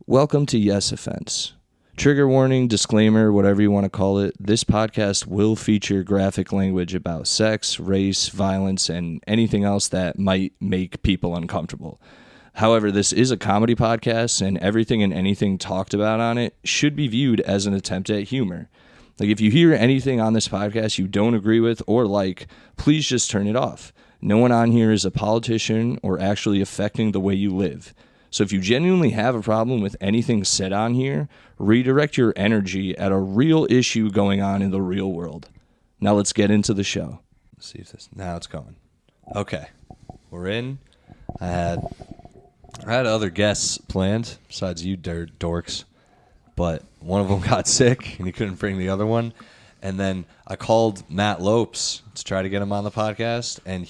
Welcome to Yes Offense. Trigger warning, disclaimer, whatever you want to call it. This podcast will feature graphic language about sex, race, violence, and anything else that might make people uncomfortable. However, this is a comedy podcast, and everything and anything talked about on it should be viewed as an attempt at humor. Like, if you hear anything on this podcast you don't agree with or like, please just turn it off. No one on here is a politician or actually affecting the way you live. So if you genuinely have a problem with anything said on here, redirect your energy at a real issue going on in the real world. Now let's get into the show. Let's see if this... Now it's going. Okay. We're in. I had other guests planned besides you dorks, but one of them got sick and he couldn't bring the other one. And then I called Matt Lopes to try to get him on the podcast, and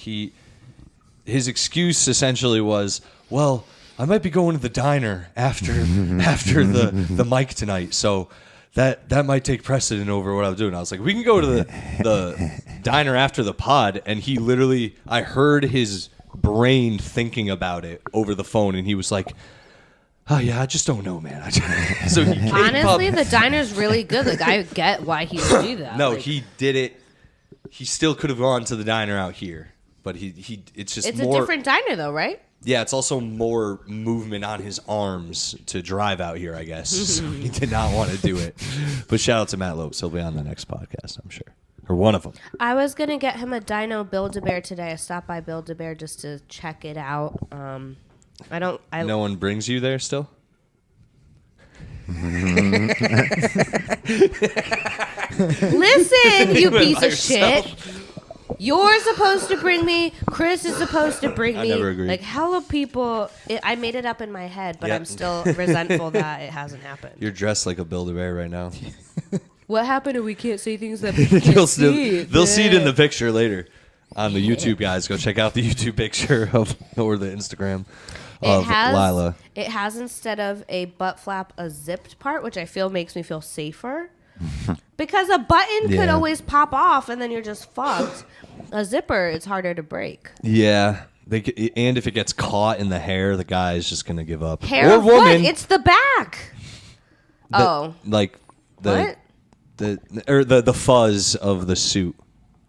his excuse essentially was, well, I might be going to the diner after the mic tonight, so that might take precedent over what I'm doing. I was like, we can go to the diner after the pod, and he literally, I heard his brain thinking about it over the phone, and he was like, oh yeah, I just don't know, man. So he honestly, the diner's really good. Like, I get why he would do that. No, like, he did it. He still could have gone to the diner out here, but it's a more different diner though, right? Yeah, it's also more movement on his arms to drive out here, I guess. So he did not want to do it. But shout out to Matt Lopes. He'll be on the next podcast, I'm sure. Or one of them. I was going to get him a Dino Build-A-Bear today. I stopped by Build-A-Bear just to check it out. No one brings you there still? Listen, you piece of shit. You're supposed to bring me. Chris is supposed to bring me. I never agreed. Like, hella people. I made it up in my head, but Yep. I'm still resentful that it hasn't happened. You're dressed like a Build-A-Bear right now. What happened if we can't say things that people can't see? They'll see it in the picture later on the YouTube, guys. Go check out the YouTube picture or the Instagram of Lila. It has, instead of a butt flap, a zipped part, which I feel makes me feel safer. Because a button could always pop off and then you're just fucked. A zipper, it's harder to break. Yeah. And if it gets caught in the hair, the guy is just going to give up. Hair or of woman. what? It's the back. Like what? The fuzz of the suit.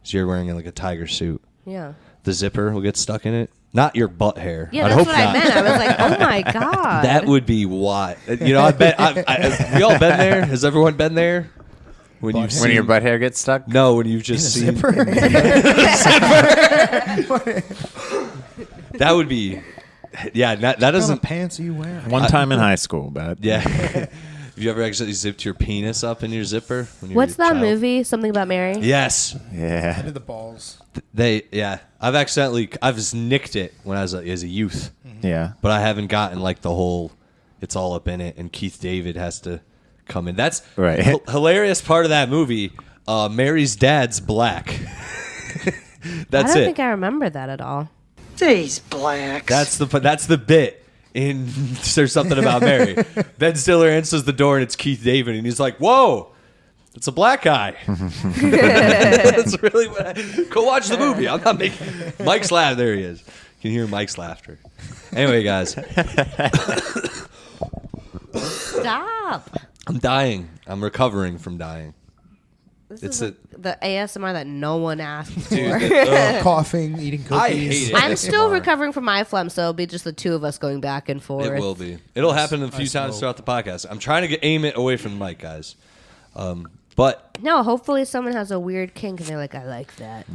So you're wearing like a tiger suit. Yeah. The zipper will get stuck in it. Not your butt hair. Yeah, I'd that's hope what not. I meant. I was like, oh my God. That would be why. You know, I bet. We all been there. Has everyone been there? When your butt hair gets stuck? No, when you've just seen. Zipper? That would be. Yeah, that What doesn't. kind of pants are you wearing? One time in high school, but Yeah. Have you ever actually zipped your penis up in your zipper? When you were What's a that child? movie? Something about Mary? Yes. yeah. Into the balls. I've just nicked it when I was as a youth, Yeah. but I haven't gotten like the whole, it's all up in it, and Keith David has to come in. That's Right. Hilarious part of that movie. Mary's dad's black. That's I don't it. think I remember that at all. These blacks. That's the bit in There's Something About Mary. Ben Stiller answers the door and it's Keith David, and he's like, "Whoa, it's a black guy." That's really what. Go watch the movie. I'm not making Mike's laugh. There he is. You can hear Mike's laughter. Anyway, guys, Stop. I'm dying. I'm recovering from dying. This is the ASMR that no one asked for. Coughing, eating cookies. I hate it. I'm still recovering from my phlegm, so it'll be just the two of us going back and forth. It will be. It'll happen a few times throughout the podcast. I'm trying to aim it away from the mic, guys. But no, hopefully someone has a weird kink and they're like, I like that.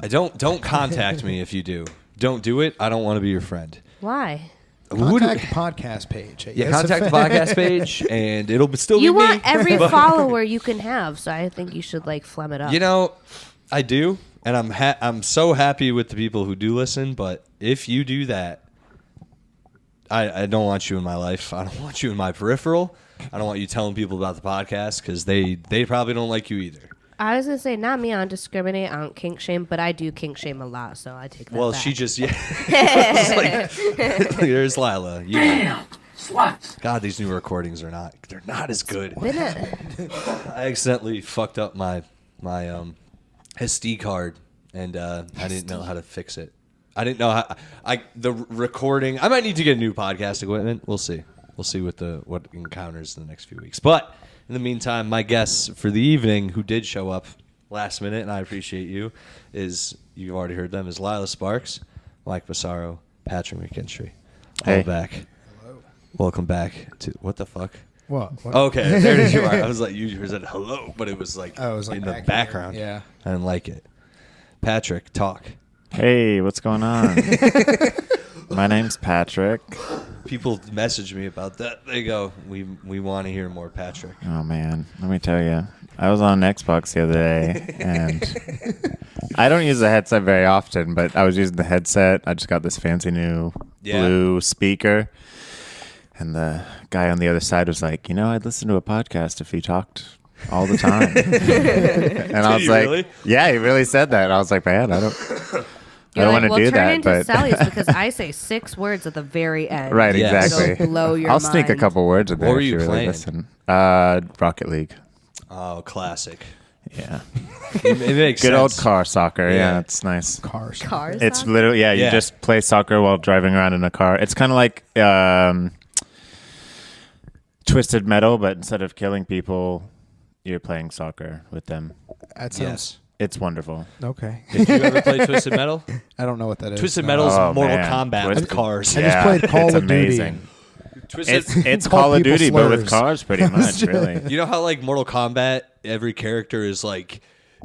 I don't contact me if you do. Don't do it. I don't want to be your friend. Why? Contact the podcast page. Yeah, contact the podcast page, and it'll still be You me. want every follower you can have, so I think you should like phlegm it up. You know, I do, and I'm so happy with the people who do listen. But if you do that, I don't want you in my life. I don't want you in my peripheral. I don't want you telling people about the podcast because they probably don't like you either. I was gonna say, not me. I don't discriminate. I don't kink shame, but I do kink shame a lot, so I take that. Well, back. she just It's like, there's Lila. Damn, sluts. God, these new recordings they're not as good. Been it? I accidentally fucked up my SD card, and I didn't know how to fix it. I didn't know how the recording. I might need to get new podcast equipment. We'll see. We'll see what encounters in the next few weeks. But in the meantime, my guests for the evening, who did show up last minute, and I appreciate you, is, you've already heard them, is Lila Sparks, Mike Massaro, Patrick McKinstry. Hey. All back. Hello. Welcome back to, what the fuck? What? Okay, there you are. I was like, you said hello, but it was like, Oh, it was like in the back background. here. Yeah. I didn't like it. Patrick, talk. Hey, what's going on? My name's Patrick. People message me about that. They go, we want to hear more Patrick. Oh, man. Let me tell you. I was on Xbox the other day, and I don't use the headset very often, but I was using the headset. I just got this fancy new blue speaker, and the guy on the other side was like, I'd listen to a podcast if you talked all the time. And I was like, really? yeah, he really said that. And I was like, man, I don't want to do turn that. into But Sally's because I say 6 words at the very end. right, Yes. exactly. It'll blow your I'll sneak a mind. couple words in there. What were if you really playing? Listen. Rocket League. Oh, classic. Yeah. It makes Good sense. old car soccer. Yeah. Yeah, it's nice. Cars. Cars. It's soccer? literally, you Yeah. just play soccer while driving around in a car. It's kind of like Twisted Metal, but instead of killing people, you're playing soccer with them. That sounds Yes. It's wonderful. okay. Did you ever play Twisted Metal? I don't know what that is. Twisted No. Metal's Oh, Mortal man. Kombat with Twisted- cars. I just played Call it's of Duty. amazing. Twisted. It's Call Call of people Duty, but with slurs. cars, pretty much, really. You know how like Mortal Kombat, every character is like,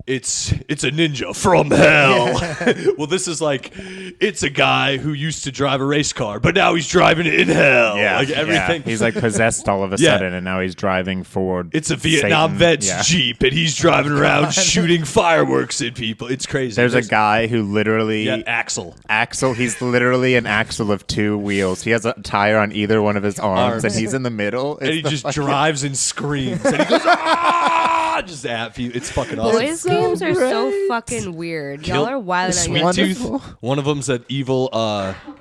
it's a ninja from hell. Well, this is like, it's a guy who used to drive a race car, but now he's driving it in hell. Like everything. He's like possessed all of a Yeah. sudden, and now he's driving Ford. It's a Vietnam Satan. vet's Yeah. Jeep, and he's driving around shooting fireworks at people. It's crazy. There's a guy who literally Yeah, Axel. He's literally an axle of 2 wheels. He has a tire on either one of his arms, and he's in the middle. And he It's the just fucking- drives and screams. And he goes, ah! Just at you. It's fucking awesome. Boys games are so fucking weird. Y'all are wild. Sweet on Tooth. Wonderful. One of them's an evil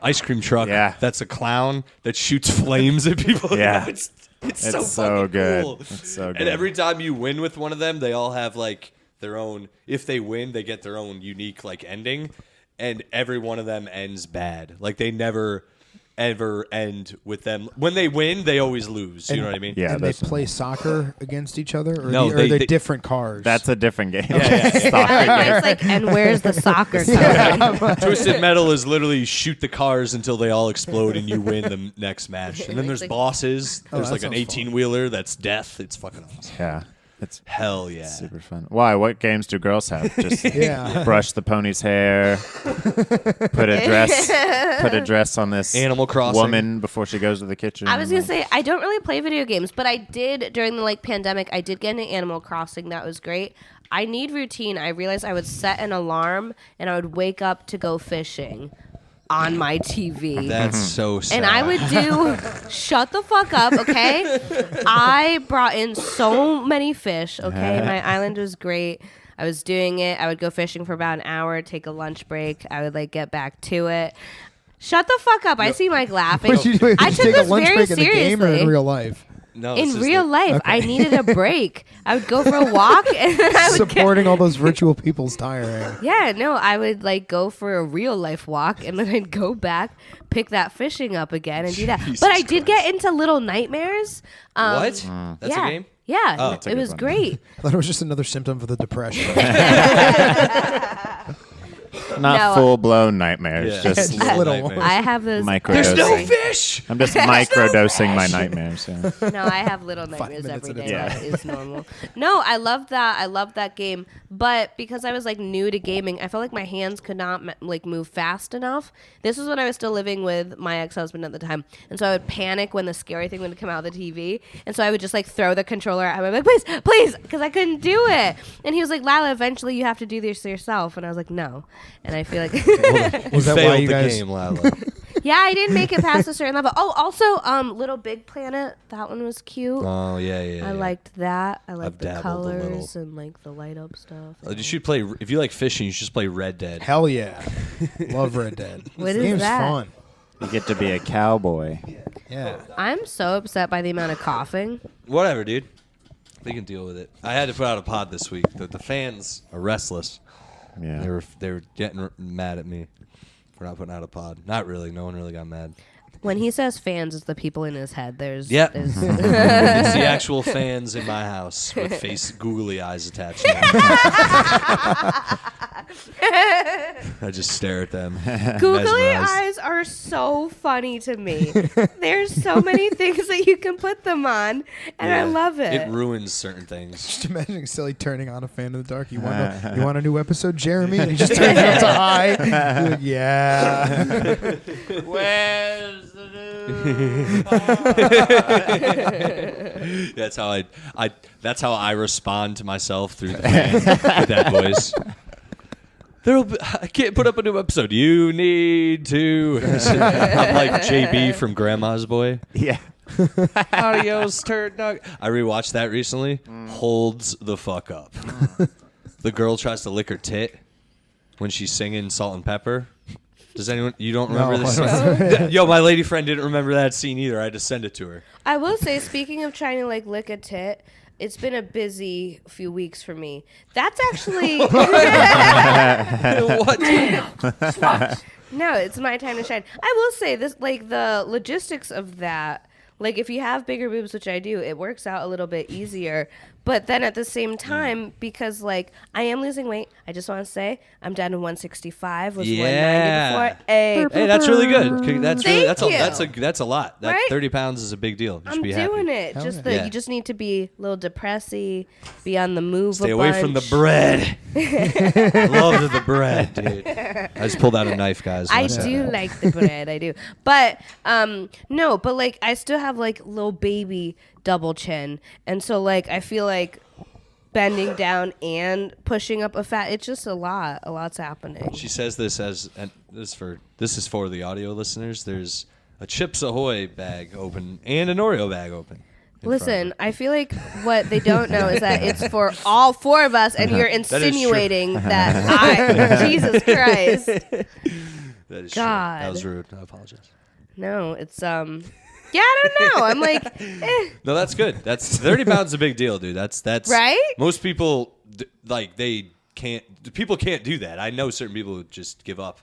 ice cream truck. Yeah. That's a clown that shoots flames at people. Yeah. It's It's so so fucking good. cool. It's so good. And every time you win with one of them, they all have like their own. If they win, they get their own unique like ending, and every one of them ends bad. Like they never ever end with them. When they win, they always lose. You know what I mean? Yeah, And they that's- play soccer against each other? Or No, are they they- different cars? That's a different game. It's like, and where's the soccer coming? Twisted Metal is literally shoot the cars until they all explode and you win the next match. And then there's Like- bosses. There's that like an sounds fun. 18-wheeler that's death. It's fucking awesome. Yeah. It's Hell yeah. super fun. Why? What games do girls have? Just Yeah. brush the pony's hair, put a dress on this Animal Crossing. woman before she goes to the kitchen. I was gonna say I don't really play video games, but I did during the pandemic. I did get into Animal Crossing. That was great. I need routine. I realized I would set an alarm and I would wake up to go fishing on my TV. That's so sad. And I would do, shut the fuck up, okay? I brought in so many fish, okay? My island was great. I was doing it. I would go fishing for about an hour, take a lunch break. I would like get back to it. Shut the fuck up. I see Mike laughing. What did you do? I Did you took take a this lunch very break in the game or seriously. in real life? No, this In is real the- life, I needed a break. I would go for a walk and then I would Supporting all those virtual people's tiring. Yeah, no, I would like go for a real life walk and then I'd go back, pick that fishing up again and do that. Jesus But I did get into Little Nightmares. What? That's yeah. a game? Yeah, Oh. it good was one. great. I thought it was just another symptom for the depression. Not No, full blown nightmares, Yeah. just Just little nightmares. I have those. micro There's no dosing. fish! I'm just micro dosing my nightmares. Yeah. No, I have Little Nightmares minutes every at a day. time. That is normal. No, I love that. I love that game. But because I was like new to gaming, I felt like my hands could not like move fast enough. This was when I was still living with my ex-husband at the time, and so I would panic when the scary thing would come out of the TV, and so I would just like throw the controller at him. I'd be like, please, because I couldn't do it. And he was like, Lila, eventually you have to do this yourself. And I was like, no. And I feel like, Was that why Failed you the guys? game, Lila. yeah, I didn't make it past a certain level. Oh, also, Little Big Planet. That one was cute. Oh, yeah. I liked that. I liked the dabbled a little. colors and like the light up stuff. You should play, if you like fishing, you should just play Red Dead. Hell yeah. Love Red Dead. What This is game's that? fun. You get to be a cowboy. Yeah. I'm so upset by the amount of coughing. Whatever, dude. We can deal with it. I had to put out a pod this week. The fans are restless. Yeah. They were getting mad at me for not putting out a pod. Not really. No one really got mad. When he says fans, it's the people in his head. There's Yep. there's It's the actual fans in my house with face googly eyes attached to them. I just stare at them. googly mesmerized. eyes are so funny to me. There's so many things that you can put them on, and I Yeah. love it. It ruins certain things. Just imagining Silly turning on a fan in the dark. You want a new episode, Jeremy? And he just turns it up to high. You're like, yeah. Where's the new That's how I respond to myself through the fan with that voice. I can't put up a new episode. You need to. I'm like JB from Grandma's Boy. Yeah. Adios, turd dog. I rewatched that recently. Holds the fuck up. The girl tries to lick her tit when she's singing Salt and Pepper. Does anyone? You don't remember this? Yo, my lady friend didn't remember that scene either. I had to send it to her. I will say, speaking of trying to like lick a tit, it's been a busy few weeks for me. That's actually What? no, it's my time to shine. I will say this, like the logistics of that. Like if you have bigger boobs, which I do, it works out a little bit easier. But then at the same time, because like I am losing weight, I just want to say I'm down to 165. Was 190 before. Hey, That's really good. That's Thank you. that's a lot. That Right? 30 pounds is a big deal. Just I'm be happy. doing it. Hell Just yeah. you just need to be a little depressy, be on the move. Stay a away from the bunch. bread. Love the bread, dude. I just pulled out a knife, guys. I What's that? do like the bread, I do. But no, but like I still have like little baby double chin. And so like I feel like bending down and pushing up a fat, it's just a lot. A lot's happening. She says this and this is for the audio listeners. There's a Chips Ahoy bag open and an Oreo bag open. in front of Listen, her. I feel like what they don't know is that it's for all four of us, and you're true. insinuating that I, Jesus Christ. That is true. That God. was rude. I apologize. No, it's yeah, I don't know. I'm like, No, that's good. That's 30 pounds is a big deal, dude. That's Right? Most people people can't do that. I know certain people who just give up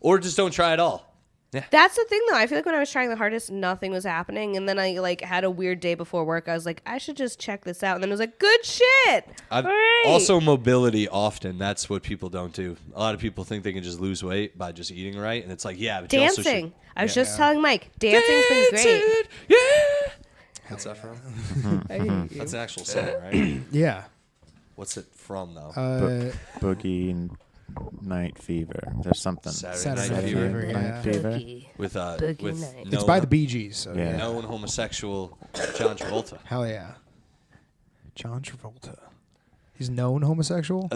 or just don't try at all. That's the thing, though. I feel like when I was trying the hardest, nothing was happening, and then I like had a weird day before work. I was like, I should just check this out, and then I was like, good shit. All right. Also, mobility often. That's what people don't do. A lot of people think they can just lose weight by just eating right, and it's like, yeah, but you also should- Dancing. I was just telling Mike, dancing's been great. Yeah. What's that from? That's an actual song, right? Yeah. What's it from, though? Boogie Night Fever. There's something. Saturday Night Fever, yeah. Night Fever. Boogie. with Boogie Night. It's by the Bee Gees. So Yeah. yeah. known homosexual John Travolta. Hell yeah. John Travolta. He's known homosexual?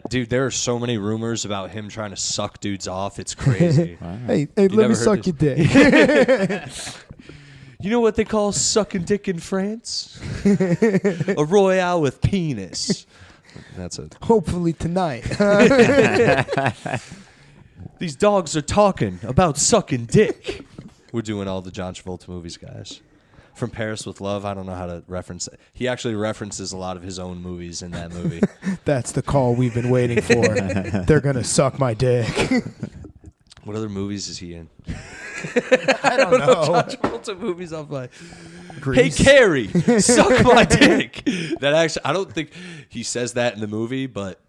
Dude, there are so many rumors about him trying to suck dudes off. It's crazy. Hey, You let never me heard suck this? your dick. You know what they call sucking dick in France? A royale with penis. That's it. Hopefully tonight. These dogs are talking about sucking dick. We're doing all the John Travolta movies, guys. From Paris with Love, I don't know how to reference it. He actually references a lot of his own movies in that movie. That's the call we've been waiting for. They're going to suck my dick. What other movies is he in? I don't know. John Travolta movies I'm like, hey Grease. Carrie, suck my dick. That actually, I don't think he says that in the movie, but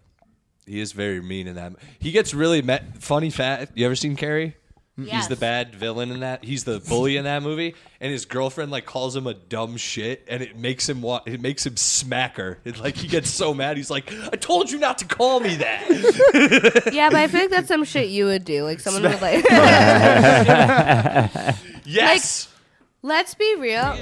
he is very mean in that. He gets really funny fat. You ever seen Carrie? Yes. He's the bad villain in that. He's the bully in that movie, and his girlfriend like calls him a dumb shit, and it makes him smack her. It, like he gets so mad, he's like, "I told you not to call me that." Yeah, but I feel like that's some shit you would do. Like someone would like. Yes. Let's be real.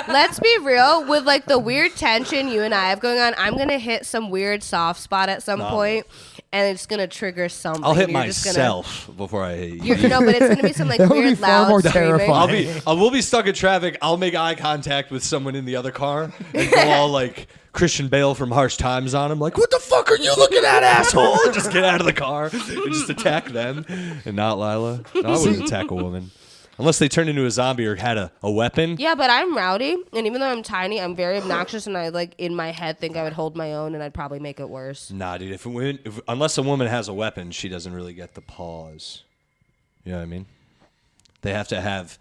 Let's be real with like the weird tension you and I have going on. I'm gonna hit some weird soft spot at some point, and it's gonna trigger something. I'll hit You're just myself before I hit you. No, but it's gonna be some like That would be weird far loud more screaming. terrifying. We'll be stuck in traffic. I'll make eye contact with someone in the other car and go all like Christian Bale from Harsh Times on him, like, "What the fuck are you looking at, asshole?" Just get out of the car and just attack them, and not Lila. No, I wouldn't attack a woman. Unless they turned into a zombie or had a weapon. Yeah, but I'm rowdy, and even though I'm tiny, I'm very obnoxious, and I like in my head think I would hold my own, and I'd probably make it worse. Nah, dude. Unless a woman has a weapon, she doesn't really get the pause. You know what I mean? They have to have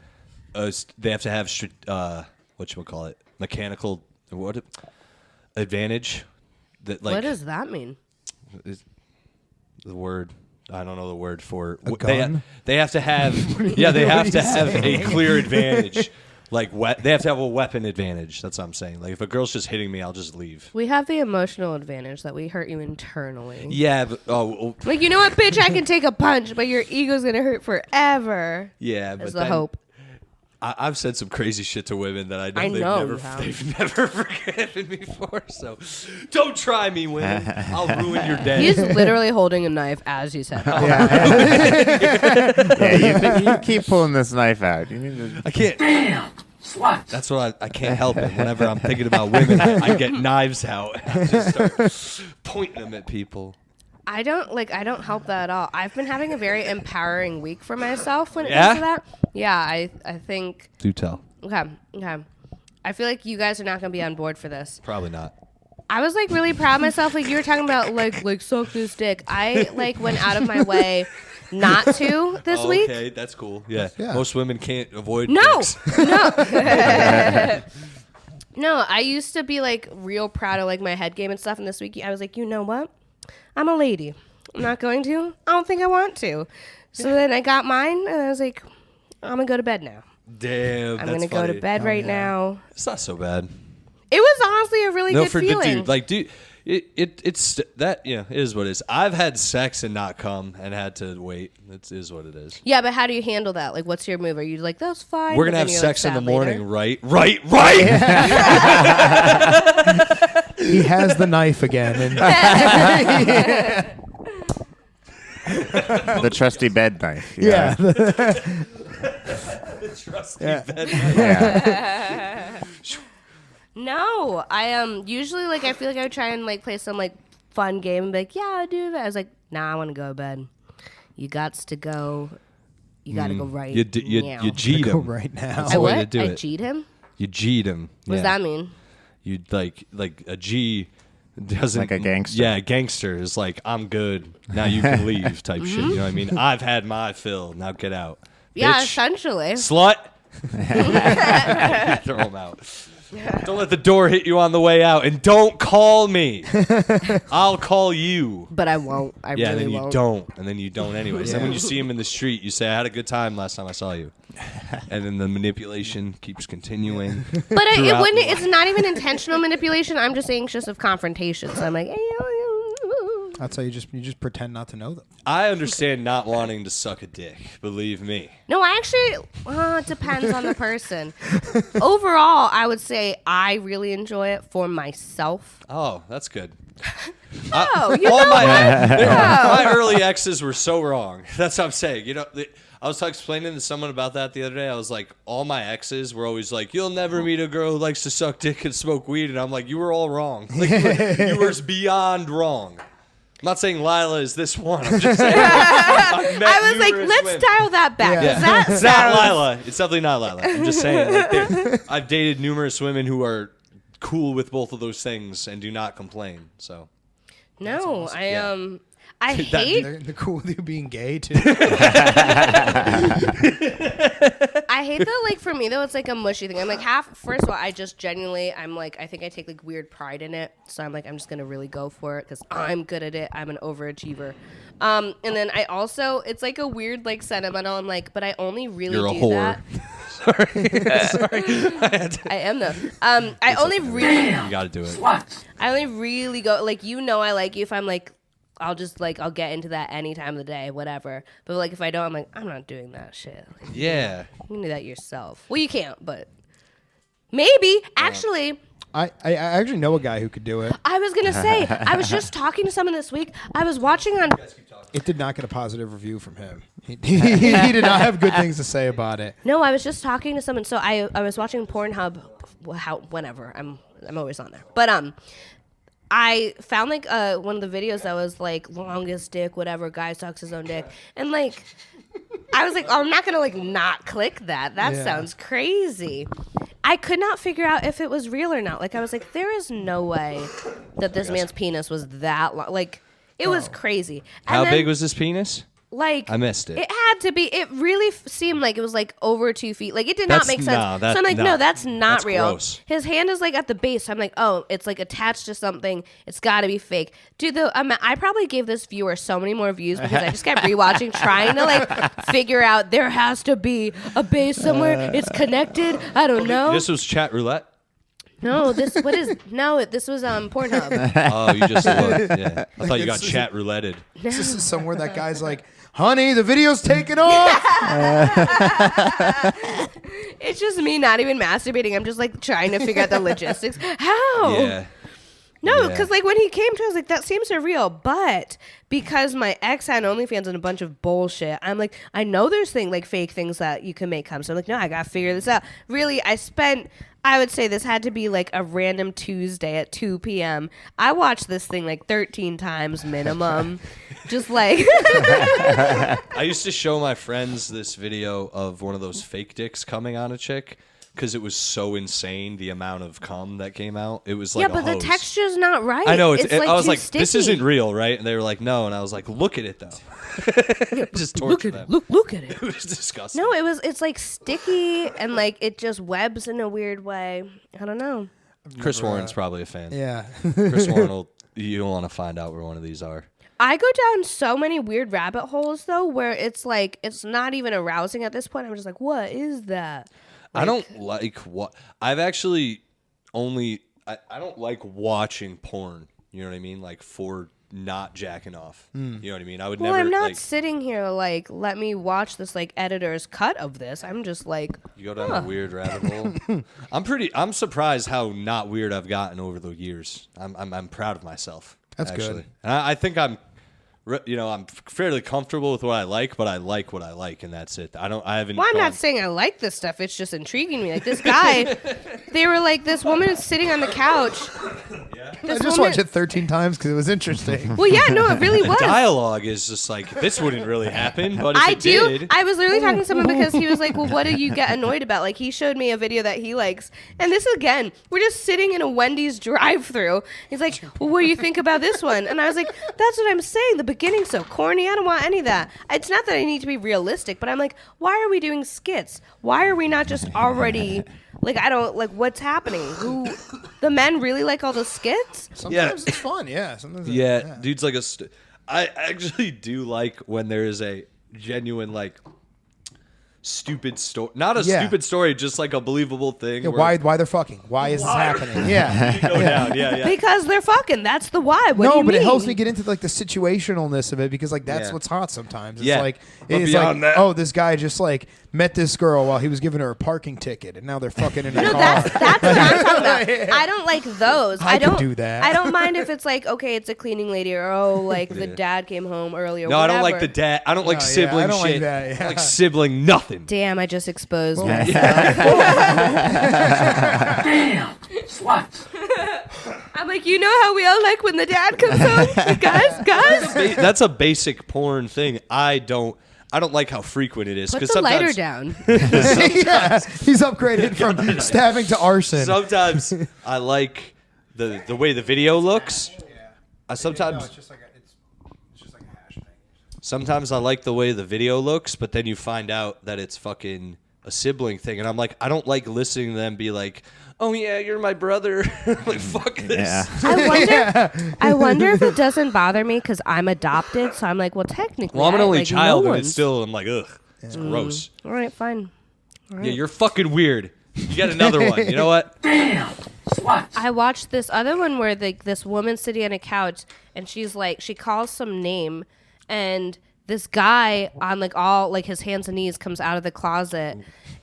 whatchamacallit, mechanical advantage. That like what does that mean? The word. I don't know the word for a gun? They have to have they have to have a clear advantage. Like they have to have a weapon advantage. That's what I'm saying. Like if a girl's just hitting me, I'll just leave. We have the emotional advantage that we hurt you internally. Yeah, but like you know what, bitch, I can take a punch, but your ego's gonna hurt forever. Yeah, but is the hope. I've said some crazy shit to women that I know they've never forgiven me for. So don't try me, women. I'll ruin your day. He's literally holding a knife as he said that. You keep pulling this knife out. You need to... I can't. Damn. Slut. That's what I can't help it. Whenever I'm thinking about women, I get knives out and I just start pointing them at people. I don't help that at all. I've been having a very empowering week for myself when it comes to that. Yeah, I think. Do tell. Okay. I feel like you guys are not going to be on board for this. Probably not. I was like really proud of myself. Like you were talking about like suck this dick. I like went out of my way not to this week. Okay, that's cool. Yeah. Most women can't avoid No. dicks. No. No, I used to be like real proud of like my head game and stuff. And this week I was like, you know what? I'm a lady. I'm not going to. I don't think I want to. So then I got mine, and I was like, I'm going to go to bed now. Damn, I'm going to go to bed now. It's not so bad. It was honestly a really good feeling. Dude, like, dude, it's that, it is what it is. I've had sex and not come and had to wait. It is what it is. Yeah, but how do you handle that? Like, what's your move? Are you like, that's fine? We're going to have sex in the morning, right? Right. He has the knife again. And the trusty bed knife. Yeah. The trusty bed knife. Yeah. No, I usually like I feel like I would try and like play some like fun game and be like, yeah, I'll do that. I was like, nah, I want to go to bed. You gots to go. You got to go right. You G'd go him right now. That's I the way to what? do I it. G'd him? You G'd him. What does that mean? You like a G doesn't like a gangster. Yeah, a gangster is like, I'm good. Now you can leave type shit. You know what I mean? I've had my fill. Now get out. Yeah, Bitch. Essentially. Slut. Throw him out. Don't let the door hit you on the way out, and don't call me. I'll call you. But I won't. I really then you won't. don't, and then you don't anyways. And when you see him in the street, you say, I had a good time last time I saw you. And then the manipulation keeps continuing. But it's not even intentional manipulation. I'm just anxious of confrontation. So I'm like, That's how you just pretend not to know them. I understand not wanting to suck a dick. Believe me. no, I actually, it depends on the person. Overall, I would say I really enjoy it for myself. Oh, that's good. Oh, you All know my early exes were so wrong. That's what I'm saying. You know, I was explaining to someone about that the other day. I was like, all my exes were always like, you'll never meet a girl who likes to suck dick and smoke weed. And I'm like, you were all wrong. Like, you were beyond wrong. I'm not saying Lila is this one. I'm just saying I was like, let's dial that back. Yeah. That It's not Lila. It's definitely not Lila. I'm just saying. Like, I've dated numerous women who are cool with both of those things and do not complain. So. No, awesome. I hate. They're cool with you being gay too. I hate that. Like for me though, it's like a mushy thing. I'm like First of all, I just genuinely, I'm like, I think I take like weird pride in it. So I'm like, I'm just gonna really go for it because I'm good at it. I'm an overachiever. And then I also, it's like a weird like sentimental. I'm like, but I only really You're a do whore. that. Sorry. I am though. I only really. You got to do it. I only really go like I like you if I'm like. I'll just like I'll get into that any time of the day, whatever. But like if I don't, I'm like I'm not doing that shit. Like, Yeah. you can do that yourself. Well, you can't, but maybe. Actually, I actually know a guy who could do it. I was gonna say I was just talking to someone this week. I was watching on. It did not get a positive review from him. He did not have good things to say about it. No, I was just talking to someone. So I was watching Pornhub. Whenever I'm always on there, but I found like one of the videos that was like longest dick, whatever, guy sucks his own dick. And like I was like, oh, I'm not going to like not click that. That sounds crazy. I could not figure out if it was real or not. Like, I was like, there is no way that this man's penis was that long. Like, it was crazy. How big was his penis? Like, I missed it. It had to be. It really seemed like it was like over 2 feet. Like, it did not make sense. So I'm like, no, that's not real. Gross. His hand is like at the base. So I'm like, oh, it's like attached to something. It's got to be fake. Dude, I probably gave this viewer so many more views because I just kept rewatching, trying to like figure out there has to be a base somewhere. It's connected. I don't know. This was chat roulette. No, this was Pornhub. Oh, you just looked. Yeah, I thought you got chat rouletted. This is somewhere that guy's like, honey, the video's taking off. It's just me not even masturbating. I'm just like trying to figure out the logistics. How? Yeah. No, because like when he came to, I was like, that seems surreal. But because my ex had OnlyFans and a bunch of bullshit, I'm like, I know there's like fake things that you can make come. So I'm like, no, I gotta figure this out. Really, I would say this had to be like a random Tuesday at 2 p.m. I watched this thing like 13 times minimum. Just like. I used to show my friends this video of one of those fake dicks coming on a chick because it was so insane, the amount of cum that came out. It was like but the texture's not right. I know. It's like I was too like, sticky. this isn't real, right? And they were like, no. And I was like, look at it, though. Just torture them. Look at it. It was disgusting. No, it's like sticky and like it just webs in a weird way. I don't know. Chris Warren's probably a fan. Yeah. Chris Warren you don't want to find out where one of these are. I go down so many weird rabbit holes though, where it's like it's not even arousing at this point. I'm just like, what is that? I don't like what I've actually only I don't like watching porn. You know what I mean? Like for not jacking off. You know what I mean? I would never. I'm not sitting here like let me watch this like editor's cut of this. I'm just like you go down a weird rabbit hole. I'm surprised how not weird I've gotten over the years. I'm proud of myself. That's actually. good. And I think I'm fairly comfortable with what I like, but I like what I like, and that's it. I haven't. Well, I'm not saying I like this stuff. It's just intriguing me. Like this guy, they were like this woman sitting on the couch. Yeah. I just watched it 13 times because it was interesting. Well, yeah, no, it really was. Dialogue is just like this wouldn't really happen, but if it did. I was literally talking to someone because he was like, "Well, what do you get annoyed about?" Like he showed me a video that he likes, and this again, we're just sitting in a Wendy's drive-thru. He's like, "Well, what do you think about this one?" And I was like, "That's what I'm saying. The beginning's so corny. I don't want any of that. It's not that I need to be realistic, but I'm like, why are we doing skits? Why are we not just already like I don't like what's happening? Who the men really like all the skits? Sometimes it's fun, yeah. Sometimes dude's like I actually do like when there is a genuine like stupid story, not a stupid story, just like a believable thing. Yeah, why they're fucking? Why is this happening? Yeah, go down. Yeah. Because they're fucking. That's the why. What do you but mean? it helps me get into like the situationalness of it because like that's what's hot sometimes. It's like But it's beyond like that- oh, this guy just like met this girl while he was giving her a parking ticket, and now they're fucking in a No, car. that's what I'm talking about. I don't like those. I could don't do that. I don't mind if it's like, okay, it's a cleaning lady, or like the dad came home early, or No, whatever. I don't like the dad. I don't like No, yeah, sibling I don't like shit. that, yeah. I like sibling nothing. Damn, I just exposed Well, myself. Damn. Slut. I'm like, you know how we all like when the dad comes home? Like, guys. That's a basic porn thing. I don't like how frequent it is. Put 'cause the lighter sometimes- down. yeah, he's upgraded from stabbing to arson. Sometimes I like the way the video looks. Sometimes it's just like a hash thing. Sometimes I like the way the video looks, but then you find out that it's fucking a sibling thing, and I'm like, I don't like listening to them be like, "Oh yeah, you're my brother." Like fuck this. Yeah. I wonder if it doesn't bother me because I'm adopted. So I'm like, well, technically, Well, I'm an only like, child, no but it's one's- still, I'm like, ugh, it's gross. All right, fine. Yeah, you're fucking weird. You got another one. You know what? Damn. Slut. I watched this other one where this woman's sitting on a couch and she's like, she calls some name, and this guy on like all like his hands and knees comes out of the closet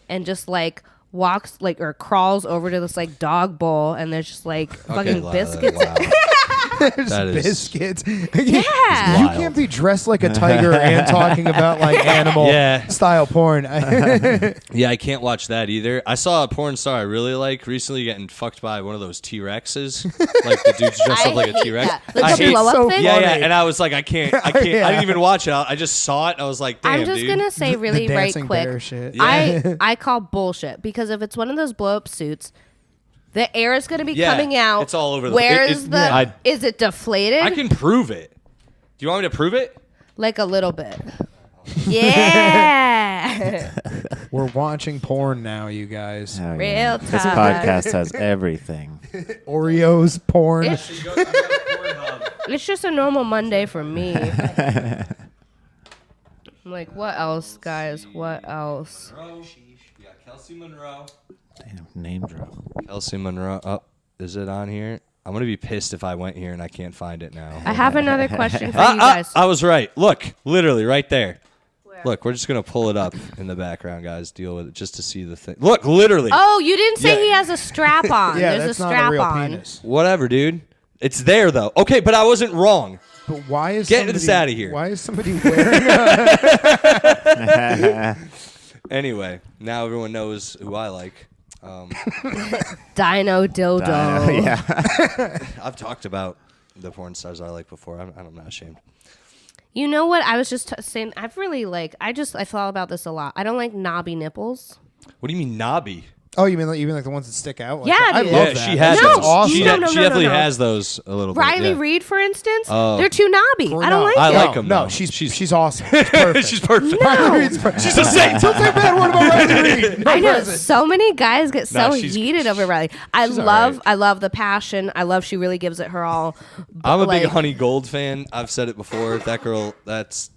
and just like walks like or crawls over to this like dog bowl, and there's just like fucking Lila, biscuits. wow. There's That is- biscuits. Yeah. You Wild. can't be dressed like a tiger and talking about like animal Yeah. style porn. Yeah, I can't watch that either. I saw a porn star I really like recently getting fucked by one of those T-Rexes. Like the dude's dressed up like a hate T-Rex. that. Like I the hate- blow up so thing? Yeah, yeah. funny. And I was like, I can't. I Yeah. didn't even watch it. I just saw it. And I was like, damn, I'm just dude. gonna say really The right dancing quick. bear shit. Yeah. I call bullshit because if it's one of those blow up suits, the air is gonna be Yeah, coming out. it's all over the- Where's it- the? I- is it deflated? I can prove it. Do you want me to prove it? Like a little bit. Yeah. We're watching porn now, you guys. Oh, Real This talk. podcast has everything. Oreos porn. It's just a normal Monday for me. I'm like, what else, guys? What else? You got Kelsey Monroe. Damn, name drop. Kelsey Monroe. Oh, is it on here? I'm gonna be pissed if I went here and I can't find it now. I have another question for you guys. I was right. Look, literally right there. Look, we're just gonna pull it up in the background, guys. Deal with it just to see the thing. Look, literally. Oh, you didn't say Yeah. he has a strap on. Yeah, There's that's a not strap a real on. penis. Whatever, dude. It's there though. Okay, but I wasn't wrong. But why is Get somebody, this outta here. Why is somebody wearing Anyway, now everyone knows who I like. Dino dildo. Yeah. I've talked about the porn stars I like before. I'm not ashamed. You know what? I was just saying. I've really like. I thought about this a lot. I don't like knobby nipples. What do you mean knobby? Oh, you mean like the ones that stick out? Like Yeah, that? I dude. love Yeah, that. she has No, those. awesome. She, no, no, she no, definitely no. has those a little bit. Riley yeah. Reid, for instance, Oh. they're too knobby. I don't like I it. like 'em, No, though. she's awesome. She's perfect. She's perfect. Riley Reid's perfect. She's a saint. Don't say a bad word about Riley Reid. No I know present. so many guys get so Nah, she's- heated over Riley. she's all right. I love the passion. I love she really gives it her all. But I'm a like, big Honey Gold fan. I've said it before. That girl, that's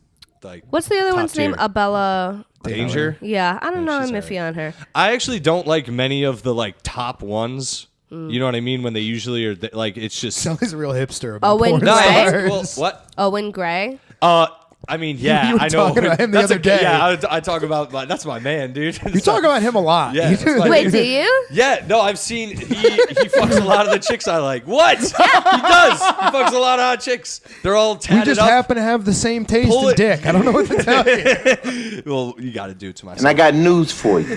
like What's the other top one's name? tier. Abella. Danger. Yeah, I don't know. I'm she's iffy on her. I actually don't like many of the like top ones. You know what I mean? When they usually are like, it's just. Sally's a real hipster about Owen porn No, Gray? stars. well, what? Owen Gray. I mean, yeah, You were I know. talking about him the That's other day. Yeah, I talk about that's my man, dude. You talk about him a lot. Yeah, that's my Wait, dude. do you? Yeah, no, I've seen he fucks a lot of the chicks I like. What? He does. He fucks a lot of hot chicks. They're all we tatted just up. happen to have the same taste Pull in it. dick. I don't know what to tell you. Well, you got to do it to myself. And I got news for you.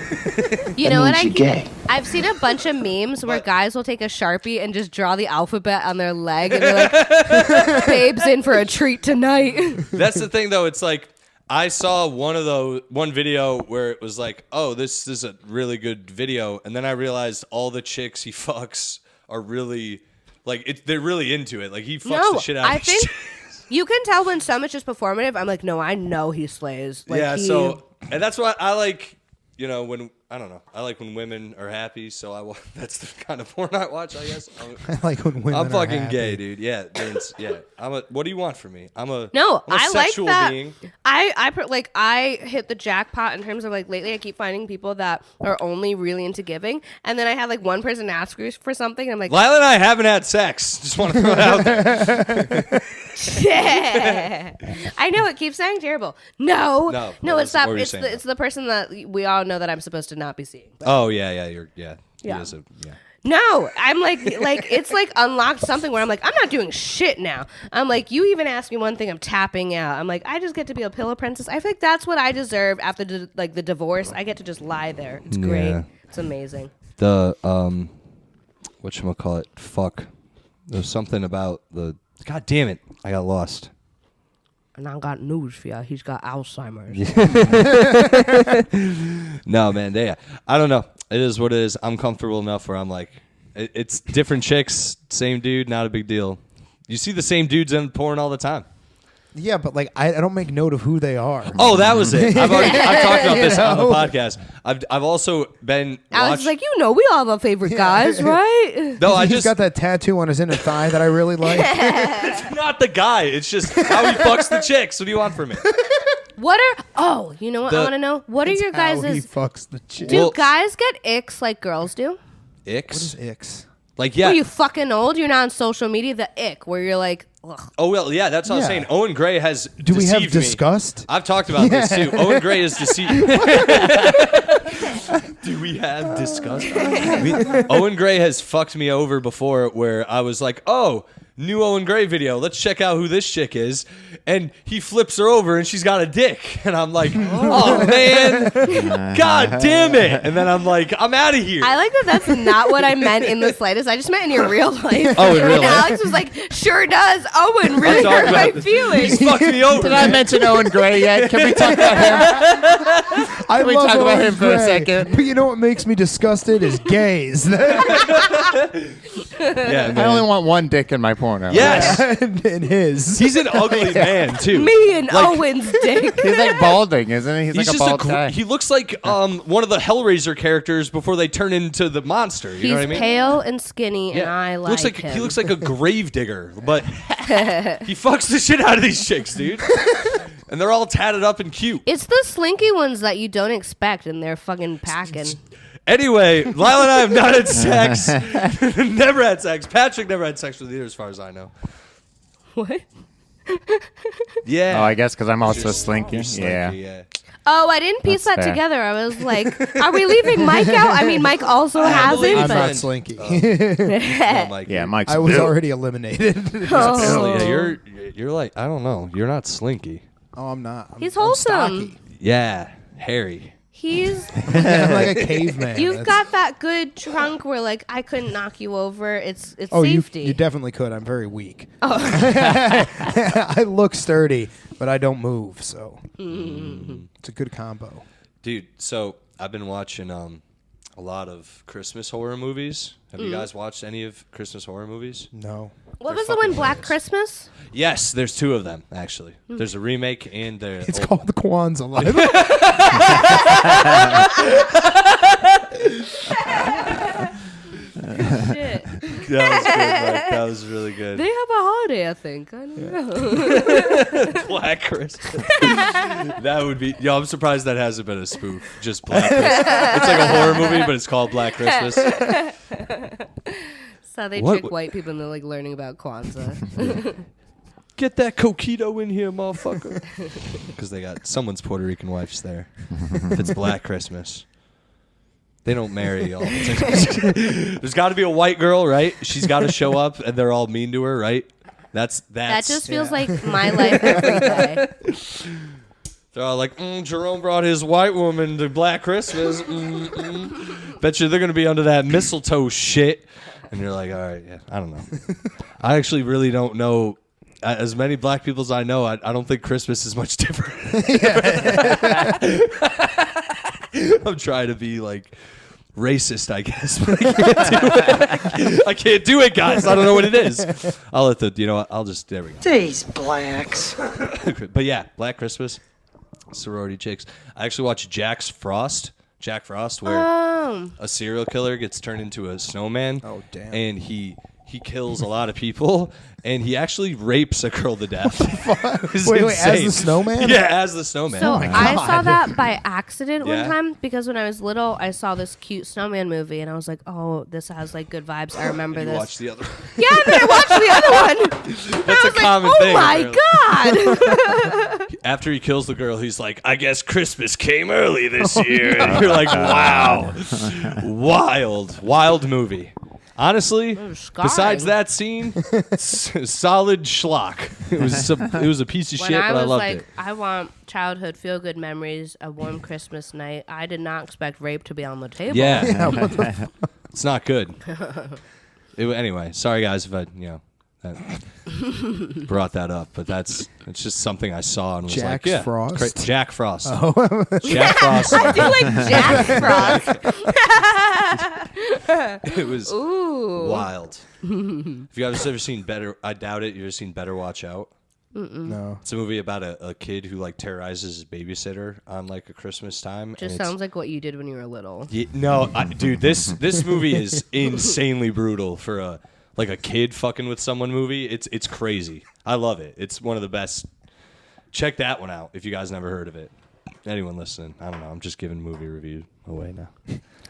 You know what? means you're gay. I've seen a bunch of memes where guys will take a Sharpie and just draw the alphabet on their leg, and they're like, "Babe's in for a treat tonight." That's the thing, though. It's like I saw one video where it was like, "Oh, this is a really good video," and then I realized all the chicks he fucks are really like they're really into it. Like he fucks the shit out I of think chicks. you can tell when someone's just performative. I'm like, no, I know he slays. Like, Yeah, he- so and that's why I like. You know, when I don't know, I like when women are happy. So that's the kind of porn I watch. I guess. I like when women I'm are fucking happy. gay, dude. Yeah, yeah. What do you want from me? No, I'm a I like sexual that. being. I hit the jackpot in terms of like lately. I keep finding people that are only really into giving, and then I had like one person ask me for something, and I'm like, Lila and I haven't had sex. Just want to throw it out there. yeah. I know it keeps sounding terrible. No, No, no, what it's that. were you It's saying? it's the person that we all know that I'm supposed to not be seeing. Oh yeah. Yeah. He is a, yeah. No, I'm like it's like unlocked something where I'm like, I'm not doing shit now. I'm like, you even ask me one thing, I'm tapping out. I'm like, I just get to be a pillow princess. I feel like that's what I deserve after the divorce. I get to just lie there. It's great. Yeah. It's amazing. The whatchamacallit? Fuck. There's something about the. God damn it! I got lost. And I got news for you. He's got Alzheimer's. No, man. I don't know. It is what it is. I'm comfortable enough where I'm like, it's different chicks, same dude, not a big deal. You see the same dudes in porn all the time. Yeah, but like I don't make note of who they are. Oh, that was it. I've talked about this on the You know? podcast. I've also been. Alex is like, you know, we all have our favorite guys, right? No, I He's just got that tattoo on his inner thigh that I really like. not the guy. It's just how he fucks the chicks. What do you want from me? What are? Oh, you know what I want to know? What are your How he guys'? fucks the chick. Do Well- guys get icks like girls do? Icks. What is Ix? Like yeah. Are you fucking old? You're not on social media. The ick, where you're like, ugh. Oh well, yeah. That's what I was Yeah. saying. Owen Gray has Do we have deceived me. disgust? I've talked about this too. Owen Gray is deceived. Do we have disgust? Owen Gray has fucked me over before where I was like, oh, new Owen Gray video. Let's check out who this chick is. And he flips her over and she's got a dick. And I'm like, oh man, god damn it. And then I'm like, I'm out of here. I like that that's not what I meant in the slightest. I just meant in your real life. Oh, in real And life? Alex was like, sure does. Owen really hurt my feelings. He fucked me over. Did I mention Owen Gray yet? Can we talk about him? I we love talk about Owen him for a Gray, second? But you know what makes me disgusted is gays. Yeah, man. I only want one dick in my porno. Yes. and his. He's an ugly man, too. Me and Owen's dick. He's like balding, isn't he? He's like a just bald guy. he looks like one of the Hellraiser characters before they turn into the monster. You He's know what I mean? pale and skinny, and I like him. He looks like a grave digger, but he fucks the shit out of these chicks, dude. And they're all tatted up and cute. It's the slinky ones that you don't expect, and they're fucking packing. Anyway, Lila and I have not had sex. Never had sex. Patrick never had sex with either, as far as I know. What? Yeah. Oh, I guess because I'm also You're slinky. slinky, Yeah. Oh, I didn't piece That's that fair. together. I was like, are we leaving Mike out? I mean, Mike also has believe it, I'm but- not slinky. Oh, Mike. Yeah, Mike's I was blue. already eliminated. Oh. Yeah, you're like, I don't know. You're not slinky. Oh, I'm not. He's I'm wholesome. stocky. Yeah, hairy. He's I'm like a caveman. you've That's- got that good trunk where like I couldn't knock you over. It's Oh, safety. you definitely could. I'm very weak. Oh. I look sturdy, but I don't move, so it's a good combo. Dude, so I've been watching a lot of Christmas horror movies. Have you guys watched any of Christmas horror movies? No. what They're was the one? fucking Black hilarious. Christmas? Yes, there's two of them, actually. There's a remake and It's called the Kwanzaa Life. Shit. That was good, Mike. That was really good. They have a holiday, I think. I don't know. Black Christmas. That would be... Yo, I'm surprised that hasn't been a spoof. Just Black Christmas. It's like a horror movie, but it's called Black Christmas. So they What? trick white people into like learning about Kwanzaa. Get that coquito in here, motherfucker. Because they got someone's Puerto Rican wife's there. If it's Black Christmas. They don't marry all the time. There's got to be a white girl, right? She's got to show up, and they're all mean to her, right? That just feels like my life every day. They're all like, Jerome brought his white woman to Black Christmas. Bet you they're going to be under that mistletoe shit. And you're like, all right, yeah, I don't know. I actually really don't know. As many black people as I know, I don't think Christmas is much different. I'm trying to be like racist, I guess, but I can't do it. I can't do it, guys. I don't know what it is. I'll let I'll just, there we go. These blacks. But yeah, Black Christmas, sorority chicks. I actually watched Jack Frost, where a serial killer gets turned into a snowman. Oh, damn. And he kills a lot of people, and he actually rapes a girl to death. Wait, as the snowman? Yeah, as the snowman. So my I God. saw that by accident Yeah? one time because when I was little, I saw this cute snowman movie, and I was like, "Oh, this has like good vibes." I remember you this. watch the other. Yeah, and then I watched the other one. That's a common oh thing. my god! After he kills the girl, he's like, "I guess Christmas came early this year," and you're like, "Wow, wild movie." Honestly, scarring. besides that scene, solid schlock. It was a piece of When shit, I but I was loved like, it. I want childhood feel good memories, a warm Christmas night. I did not expect rape to be on the table. Yeah, it's not good. Anyway, sorry guys if I brought that up, but it's just something I saw and was like, Jack yeah, Frost? Jack Frost. Jack Frost. I do like Jack Frost. It was Ooh. wild. Have you guys ever seen Better? I doubt it. You ever seen Better Watch Out? No. It's a movie about a kid who like terrorizes his babysitter on like a Christmas time. Just and sounds like what you did when you were little. dude, this movie is insanely brutal for a kid fucking with someone movie. It's crazy. I love it. It's one of the best. Check that one out if you guys never heard of it. Anyone listening? I don't know. I'm just giving movie review away now.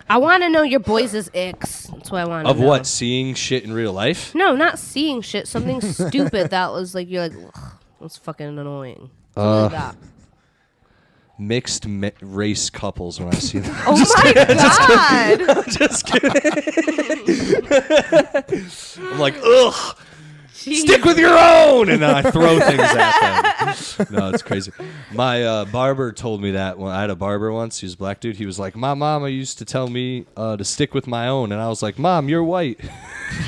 I want to know your boys' icks. That's what I want to know. Of what? Seeing shit in real life? No, not seeing shit. Something stupid that was like, you're like, ugh, that's fucking annoying. Something like that. Mixed race couples when I see them. Oh my god! Just kidding. I'm like, ugh. Stick with your own, and then I throw things at them. No, it's crazy. My barber told me that when I had a barber once. He was a black dude. He was like, my mama used to tell me to stick with my own, and I was like, Mom, you're white.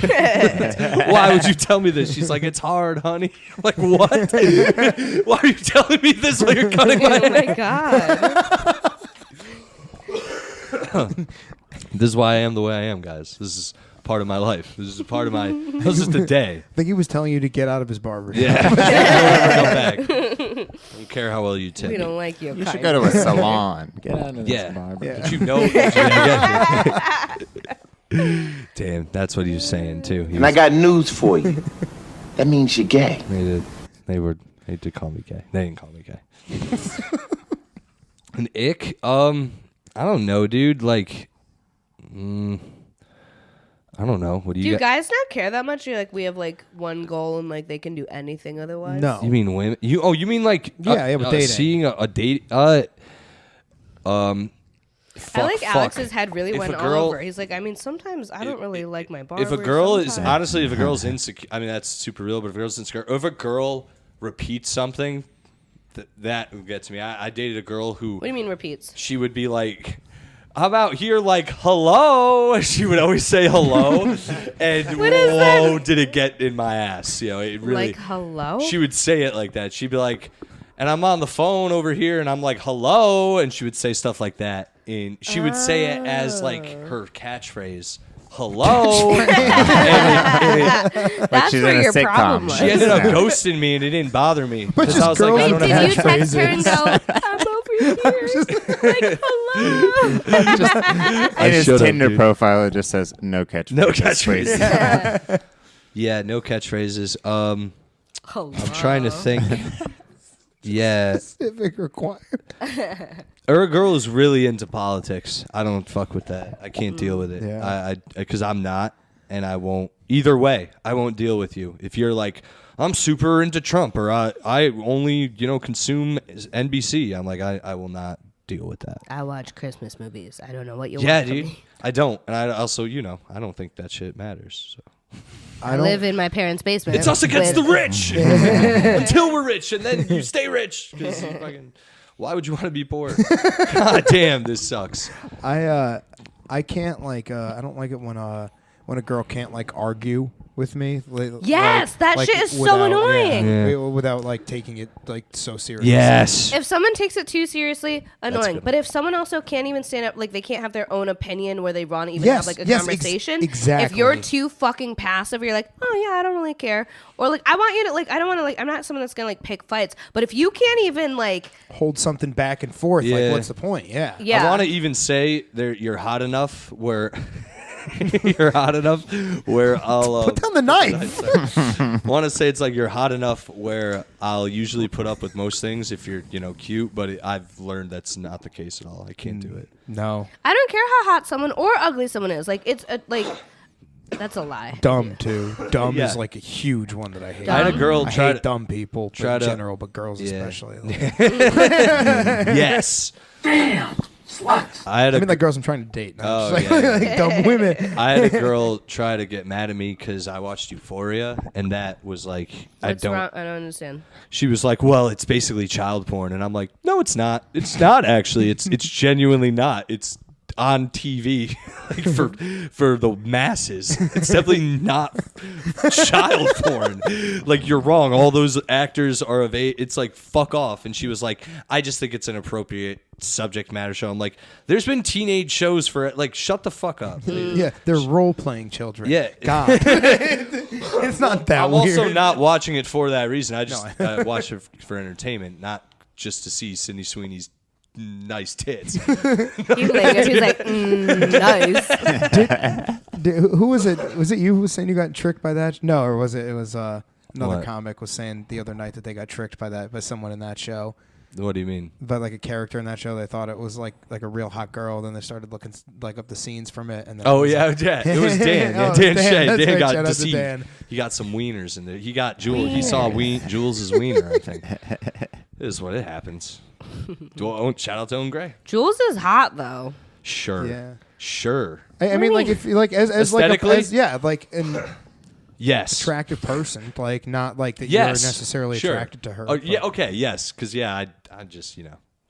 Why would you tell me this? She's like, it's hard, honey. I'm like, what? Why are you telling me this while you're cutting my Oh hair? my god. This is why I am the way I am, guys. This is part of my life. This is a part of my. This is just a day. I think he was telling you to get out of his barber. Yeah. Don't ever go back. Don't care how well you tip. We me. don't like you. You should go to a salon. Get out of this Yeah. barber. Yeah. But you know. Damn, that's what he was saying too. He And I got news for you. That means you're gay. They did call me gay. They didn't call me gay. An ick? I don't know, dude. Like, I don't know. What do Do you you guys not care that much? You're like, we have like one goal and like they can do anything otherwise. No. You mean women? You mean like Yeah, with dating. seeing a date? I like fuck. Alex's head really If went a all girl- over. He's like, I mean, sometimes I don't really like my barber. If a girl is sometimes. honestly, if a girl's insecure, I mean that's super real. But if a girl's insecure, or if a girl repeats something, that would get to me. I dated a girl who. What do you mean repeats? She would be like, I'm out here like, hello. She would always say hello. And whoa, did it get in my ass. You know, it really. Like hello? She would say it like that. She'd be like, and I'm on the phone over here and I'm like, hello. And she would say stuff like that. And she would say it as like her catchphrase. Hello. That's she's where in a your sitcom. problem was. She ended up ghosting me and it didn't bother me. But 'Cause just I was like, girls I with don't know how Did you to text her and go, I'm over here? Like, hello. In his should've, Tinder dude. profile, it just says no catchphrase. No catchphrases. Yeah, no catchphrases. I'm trying to think. Yeah. Specific requirement. Or a girl who's really into politics. I don't fuck with that. I can't deal with it. Yeah. I because I'm not, and I won't. Either way, I won't deal with you. If you're like, I'm super into Trump, or I only consume NBC. I'm like, I will not deal with that. I watch Christmas movies. I don't know what you Yeah, want from dude. me. I don't, and I also, I don't think that shit matters. So. I live in my parents' basement. It's us against the with- rich until we're rich, and then you stay rich. 'Cause you fucking, why would you want to be poor? God damn, this sucks. I can't like I don't like it when a girl can't like argue with me. Yes, that shit is so annoying. Yeah. Without like taking it like so seriously. Yes. If someone takes it too seriously, annoying. good. But if someone also can't even stand up, like they can't have their own opinion where they want to even Yes, have like a yes, conversation. exactly. If you're too fucking passive, you're like, oh yeah, I don't really care. Or like, I want you to like, I don't want to like, I'm not someone that's gonna like pick fights. But if you can't even like, Hold something back and forth. Yeah. Like, what's the point? Yeah. yeah, I want to even say you're hot enough where you're hot enough where I'll Put down the knife. I want to say it's like you're hot enough where I'll usually put up with most things if you're cute, but I've learned that's not the case at all. I can't do it. No. I don't care how hot someone or ugly someone is. Like it's like, that's a lie. Dumb too. Dumb Yeah. is like a huge one that I hate. I had a girl I try hate to- dumb people try in to- general, but girls Yeah. especially. Yes. Damn. Slut. I had I a mean, like girls I'm trying to date. Oh, Just yeah, yeah. like dumb women. I had a girl try to get mad at me because I watched Euphoria, and that was like What's wrong? I don't understand. She was like, "Well, it's basically child porn," and I'm like, "No, it's not. It's not actually. It's genuinely not. It's on TV like for the masses. It's definitely not child porn. Like you're wrong. All those actors are of age. It's like fuck off." And she was like, "I just think it's an appropriate subject matter show." I'm like, "There's been teenage shows for it. Like, shut the fuck up." Yeah, they're role playing children. Yeah. God. It's not that I'm weird. also not watching it for that reason. I just watch it for entertainment, not just to see Sydney Sweeney's nice tits. He's like, nice. Who was it? Was it you who was saying you got tricked by that? No, or was it? It was another What? comic was saying the other night that they got tricked by someone in that show. What do you mean? But like a character in that show, they thought it was like a real hot girl. Then they started looking like up the scenes from it. And then Oh it was yeah, like- yeah. It was Dan. Yeah, Oh, Dan Dan, Shay. that's Dan right. got Shout out to deceived. Dan. He got some wieners in there. He got Jules. He saw Jules' wiener. I think. This is what it happens. Shout out to Owen Gray. Jules is hot though. Sure. Yeah. Sure. I mean, like if like as like Aesthetically? yeah, like and attractive person, like not like that you're necessarily attracted to her. Oh, yeah, okay, yes, because I just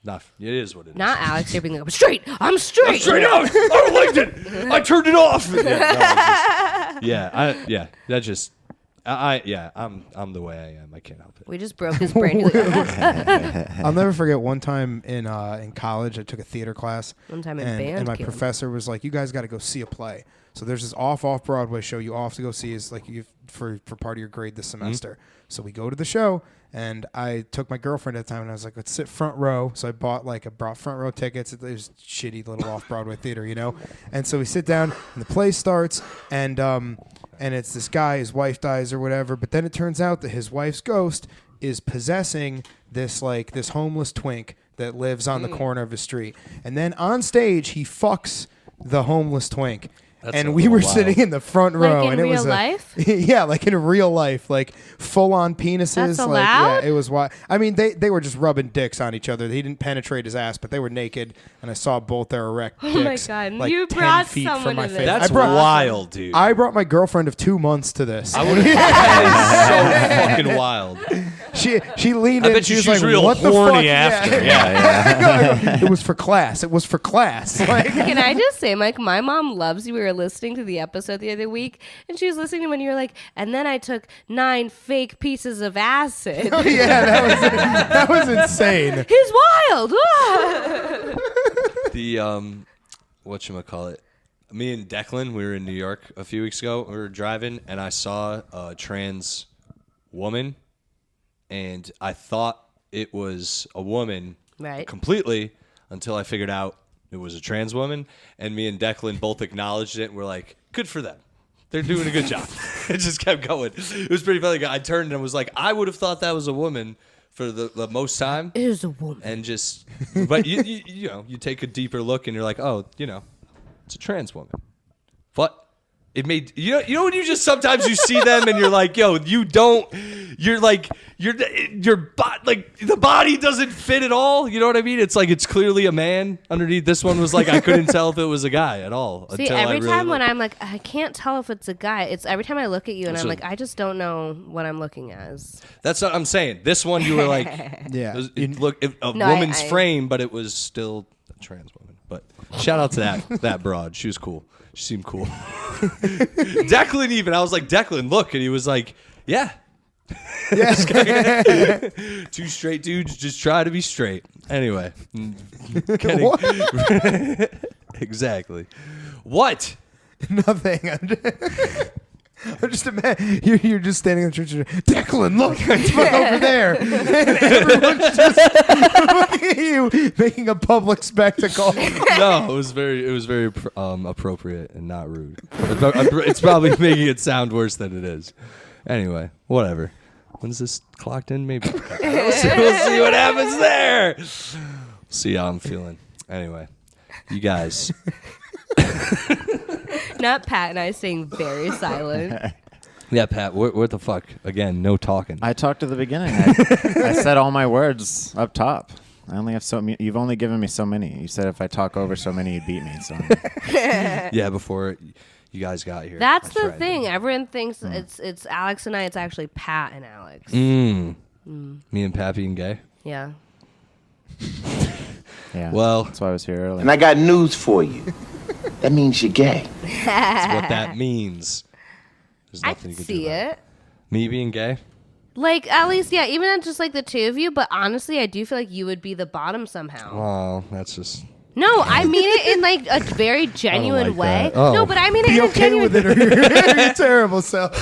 not. It is what it is. Not Alex. You're being like, I'm straight. I'm straight. Straight out. I don't like it. I turned it off. I'm the way I am. I can't help it. We just broke his brain. I'll never forget one time in college, I took a theater class. One time in and, band and my camp. professor was like, "You guys got to go see a play." So there's this off Broadway show you all have to go see is like for part of your grade this semester. Mm-hmm. So we go to the show, and I took my girlfriend at the time, and I was like, let's sit front row. So I bought front row tickets. It was shitty little off Broadway theater, And so we sit down, and the play starts, and it's this guy, his wife dies or whatever. But then it turns out that his wife's ghost is possessing this homeless twink that lives on the corner of the street. And then on stage, he fucks the homeless twink. And we were sitting in the front row, like in and it real was life? Yeah, like in real life, like full on penises. That's like, allowed? Yeah, it was wild. I mean, they were just rubbing dicks on each other. He didn't penetrate his ass, but they were naked, and I saw both their erect dicks. Oh my God. Like You 10 brought feet someone from my to face. this. That's wild, dude. I brought my girlfriend of 2 months to this. I would have. That is so fucking wild. She leaned I in. bet She you was she was like, real "What the horny fuck?" after. Yeah. It was for class. It was for class. Like, Can I just say, Mike, my mom loves you. We were listening to the episode the other week, and she was listening to when you were like, and then I took 9 fake pieces of acid. oh, yeah, that was insane. He's wild. The whatchamacallit, me and Declan, we were in New York a few weeks ago. We were driving, and I saw a trans woman, and I thought it was a woman completely until I figured out it was a trans woman. And me and Declan both acknowledged it, and we're like, good for them. They're doing a good job. It just kept going. It was pretty funny. I turned and was like, I would have thought that was a woman for the most time. It is a woman. And just, but you take a deeper look, and you're like, oh, it's a trans woman. But it made, when you just sometimes you see them and you're like, yo, the body doesn't fit at all. You know what I mean? It's like, it's clearly a man underneath. This one was like, I couldn't tell if it was a guy at all. See, every time when I'm like, I can't tell if it's a guy, it's every time I look at you and I'm like, I just don't know what I'm looking as. That's what I'm saying. This one, you were like, Yeah. woman's frame, but it was still a trans woman. But shout out to that broad. She was cool. She seemed cool. Declan even. I was like, Declan, look. And he was like, yeah. Two straight dudes just try to be straight. Anyway. Exactly. What? Nothing. I'm just imagining you're just standing in the church. Declan, look, it's over there. And everyone's just looking at you, making a public spectacle. No, it was very appropriate and not rude. It's probably making it sound worse than it is. Anyway, whatever. When's this clocked in? Maybe. We'll see what happens there. See how I'm feeling. Anyway, you guys. Not Pat and I staying very silent. Yeah, Pat, what the fuck? Again, no talking. I talked at the beginning. I said all my words up top. I only have you've only given me so many. You said if I talk over so many, you'd beat me. So. Yeah, before you guys got here. That's the thing. Everyone thinks it's Alex and I. It's actually Pat and Alex. Me and Pat being gay? Yeah. Yeah. Well, that's why I was here early. And I got news for you. That means you're gay. That's what that means. There's I nothing can you can see do about it. Me being gay? Like, at least, yeah, even at just like the two of you, but honestly, I do feel like you would be the bottom somehow. Well, that's just... No, I mean it in like a very genuine way. Oh. No, but I mean it Be in a okay genuine with it, or you're terrible. So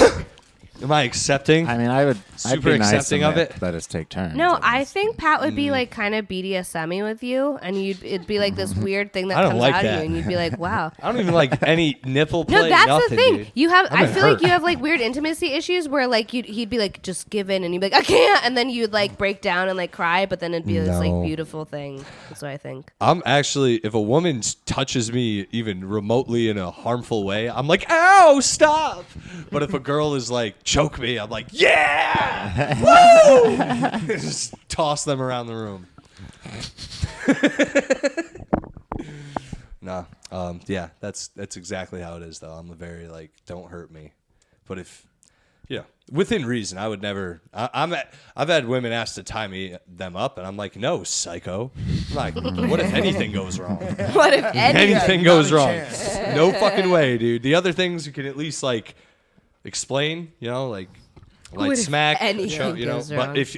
Am I accepting? I mean, I'd Super be nice accepting and of it? Let us take turns. No, I think Pat would be like kind of BDSM-y with you, and it'd be like this weird thing that I don't comes like out of that. you, and you'd be like, wow. I don't even like any nipple play. No, that's nothing, the thing. Dude. You have. I'm I feel hurt. like you have like weird intimacy issues where like he'd be like, just give in, and you'd be like, I can't, and then you'd like break down and like cry, but then it'd be this No. like beautiful thing. That's what I think. I'm actually, if a woman touches me even remotely in a harmful way, I'm like, ow, stop. But if a girl is like, choke me, I'm like, yeah, woo! Just toss them around the room. No, yeah, that's exactly how it is though. I'm a very like, don't hurt me. But if Yeah, within reason. I would never. I've had women ask to tie them up, and I'm like, no, psycho. I'm like, what if anything goes wrong? What if Anything goes not a wrong? chance. No fucking way, dude. The other things you can at least like explain. You know, like What if smack. anything You know, goes but wrong? if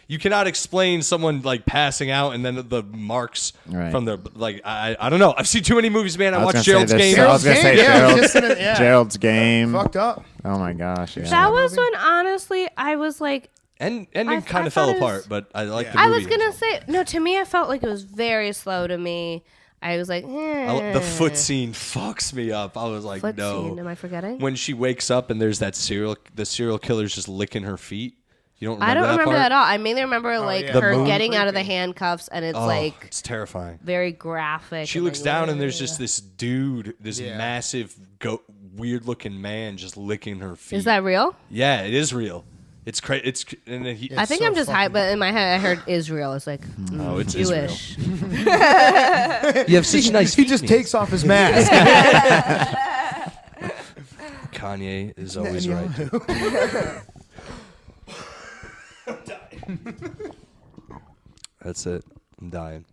you cannot explain someone like passing out and then the marks Right. from their like I don't know. I've seen too many movies, man. I was watched gonna say Gerald's this- Game. I was gonna say Gerald's Gerald's, Game. Yeah. Gerald's Game. Fucked up. Oh my gosh. Yeah. That was when honestly I was like, And I it kind of thought fell it was- apart, but I like the I movie. was gonna say no. To me, I felt like it was very slow. To me, I was like, The foot scene fucks me up. I was like, Foot no. scene, am I forgetting? When she wakes up and there's the serial killer's just licking her feet. You don't remember I don't that remember part? that at all. I mainly remember like yeah. The her moon- getting out of the handcuffs, and it's Oh, like it's terrifying. very graphic. She and, looks like, down and there's just this dude, this Yeah. massive, weird-looking man just licking her feet. Is that real? Yeah, it is real. It's crazy. And then he. I think so I'm just hyped, fucking- but in my head I heard Israel. It's like Oh, it's Israel. Jewish. You have such nice. He just takes off his mask. Kanye is always right. That's it. I'm dying.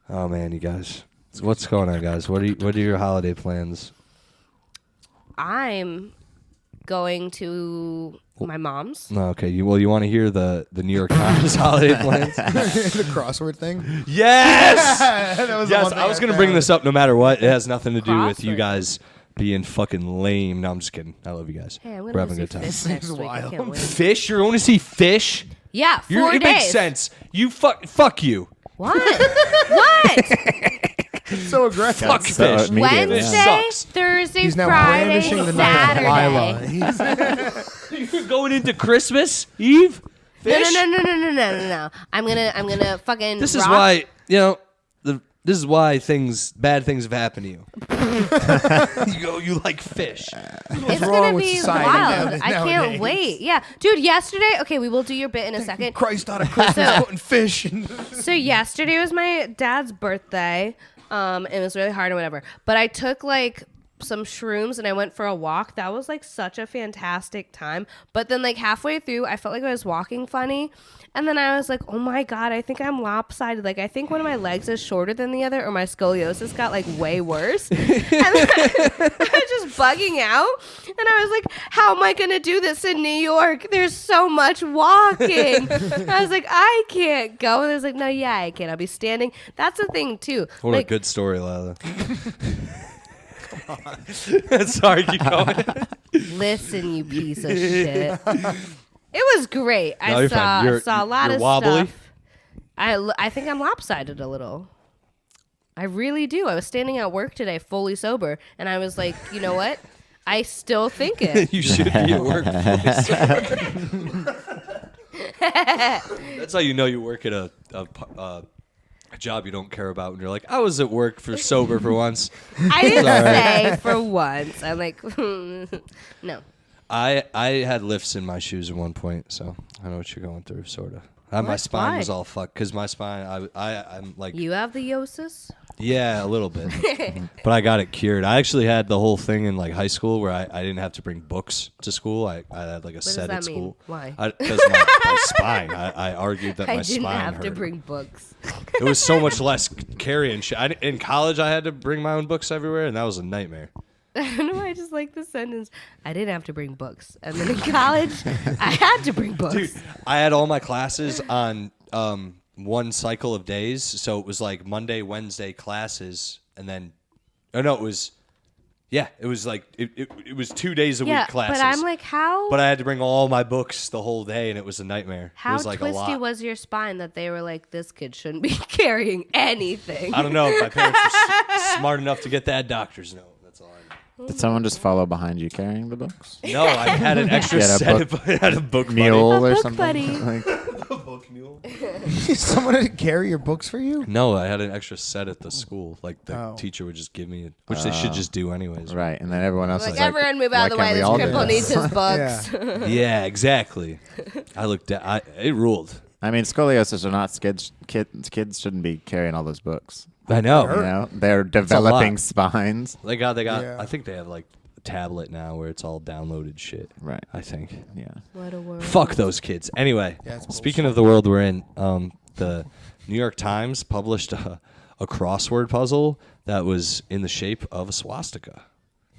Oh man, you guys. So what's going on, guys? What are your holiday plans? I'm going to my mom's. No, okay. You want to hear the New York Times holiday plans? The crossword thing. Yes. That was the Yes, one thing I was going to bring found. this up no matter what. It has nothing to do with you Crossword. guys being fucking lame. No, I'm just kidding. I love you guys. Hey, I'm We're going to having a see good time. Fish next Seems week. I wild. can't wait. Fish? You're going to see Fish? Yeah, 4 It days. makes sense. You fuck you. What? What? So aggressive. Fuck so Fish. immediate, Wednesday, yeah. Sucks. Thursday, He's now Friday, brandishing the knife of Saturday. Lila. You're going into Christmas Eve? No, Fish? no. I'm gonna fucking. This is rock- why, this is why bad things have happened to you. you like fish. It's wrong gonna with be society wild. I nowadays? can't wait. Yeah, dude. Yesterday. Okay, we will do your bit in a second. Christ on a Christmas putting fish in. So yesterday was my dad's birthday. It was really hard and whatever. But I took like some shrooms and I went for a walk. That was like such a fantastic time. But then like halfway through, I felt like I was walking funny. And then I was like, oh my God, I think I'm lopsided. Like I think one of my legs is shorter than the other, or my scoliosis got like way worse. And then I was just bugging out. And I was like, how am I going to do this in New York? There's so much walking. I was like, I can't go. And I was like, no, yeah, I can. I'll be standing. That's the thing too. What Like, a good story, Lila. Sorry, keep going. listen, you piece of shit. It was great. No, you're fine. You're- saw a lot you're of wobbly? stuff. I think I'm lopsided a little. I really do. I was standing at work today fully sober, and I was like, you know what? I still think it. You should be at work. That's how you know you work at a job you don't care about. When you're like, I was at work for sober for once. I didn't say for once. I'm like, no. I had lifts in my shoes at one point, so I know what you're going through, sort of. My spine Why? was all fucked because my spine. I'm like, You have the yosis? yeah, a little bit, but I got it cured. I actually had the whole thing in like high school where I didn't have to bring books to school. I had like a does set that at mean? school. Why? Because my spine. I argued that I my didn't spine have to hurt. bring books. It was so much less carrying shit. In college, I had to bring my own books everywhere, and that was a nightmare. I don't know why I just like the sentence. I didn't have to bring books. And then in college, I had to bring books. Dude, I had all my classes on one cycle of days, so it was like Monday, Wednesday classes, and then, it was like it was 2 days a Yeah, week classes. but I'm like, how? But I had to bring all my books the whole day, and it was a nightmare. It How was like a twisty lot. was your spine that they were like, this kid shouldn't be carrying anything? I don't know if my parents were smart enough to get that doctor's note. That's all I know. Did someone just follow behind you carrying the books? No, I had an extra You had a set. book- I had a book Mule A or book something? buddy. Like, book mule. Someone had to carry your books for you? No, I had an extra set at the school. Like the Oh. teacher would just give me it, which they should just do anyways. right, and then everyone else Like, is like, everyone move out of the why way. can't This we all do cripple this? needs his books. Yeah, exactly. I looked at it ruled. I mean, scoliosis are not kids. Kids shouldn't be carrying all those books. I know. You know, they're developing spines. They got. Yeah. I think they have like tablet now where it's all downloaded shit. Right. I think. Yeah. What a word. Fuck those kids. Anyway, Yeah, it's speaking of the world we're in, the New York Times published a crossword puzzle that was in the shape of a swastika.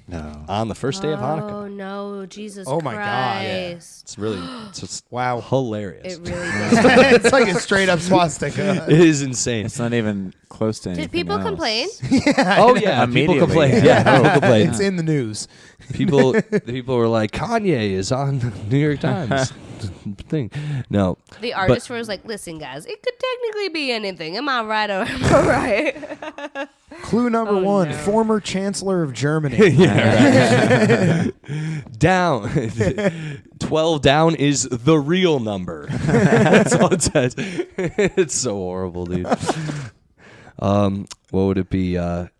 No. On the first day of Hanukkah. Oh no, Jesus Oh, my God. Christ. It's really it's Wow. hilarious. It really does. It's like a straight up swastika. It is insane. It's not even close to anything Did people else. complain? Oh yeah, people Immediately, complain. yeah. Yeah, people complain. It's in the news. People were like, Kanye is on the New York Times thing. No, The artist was like, listen, guys, it could technically be anything. Am I right or am I right? Clue number one: no. former Chancellor of Germany. down 12 down is the real number. That's all it says. It's so horrible, dude. What would it be? There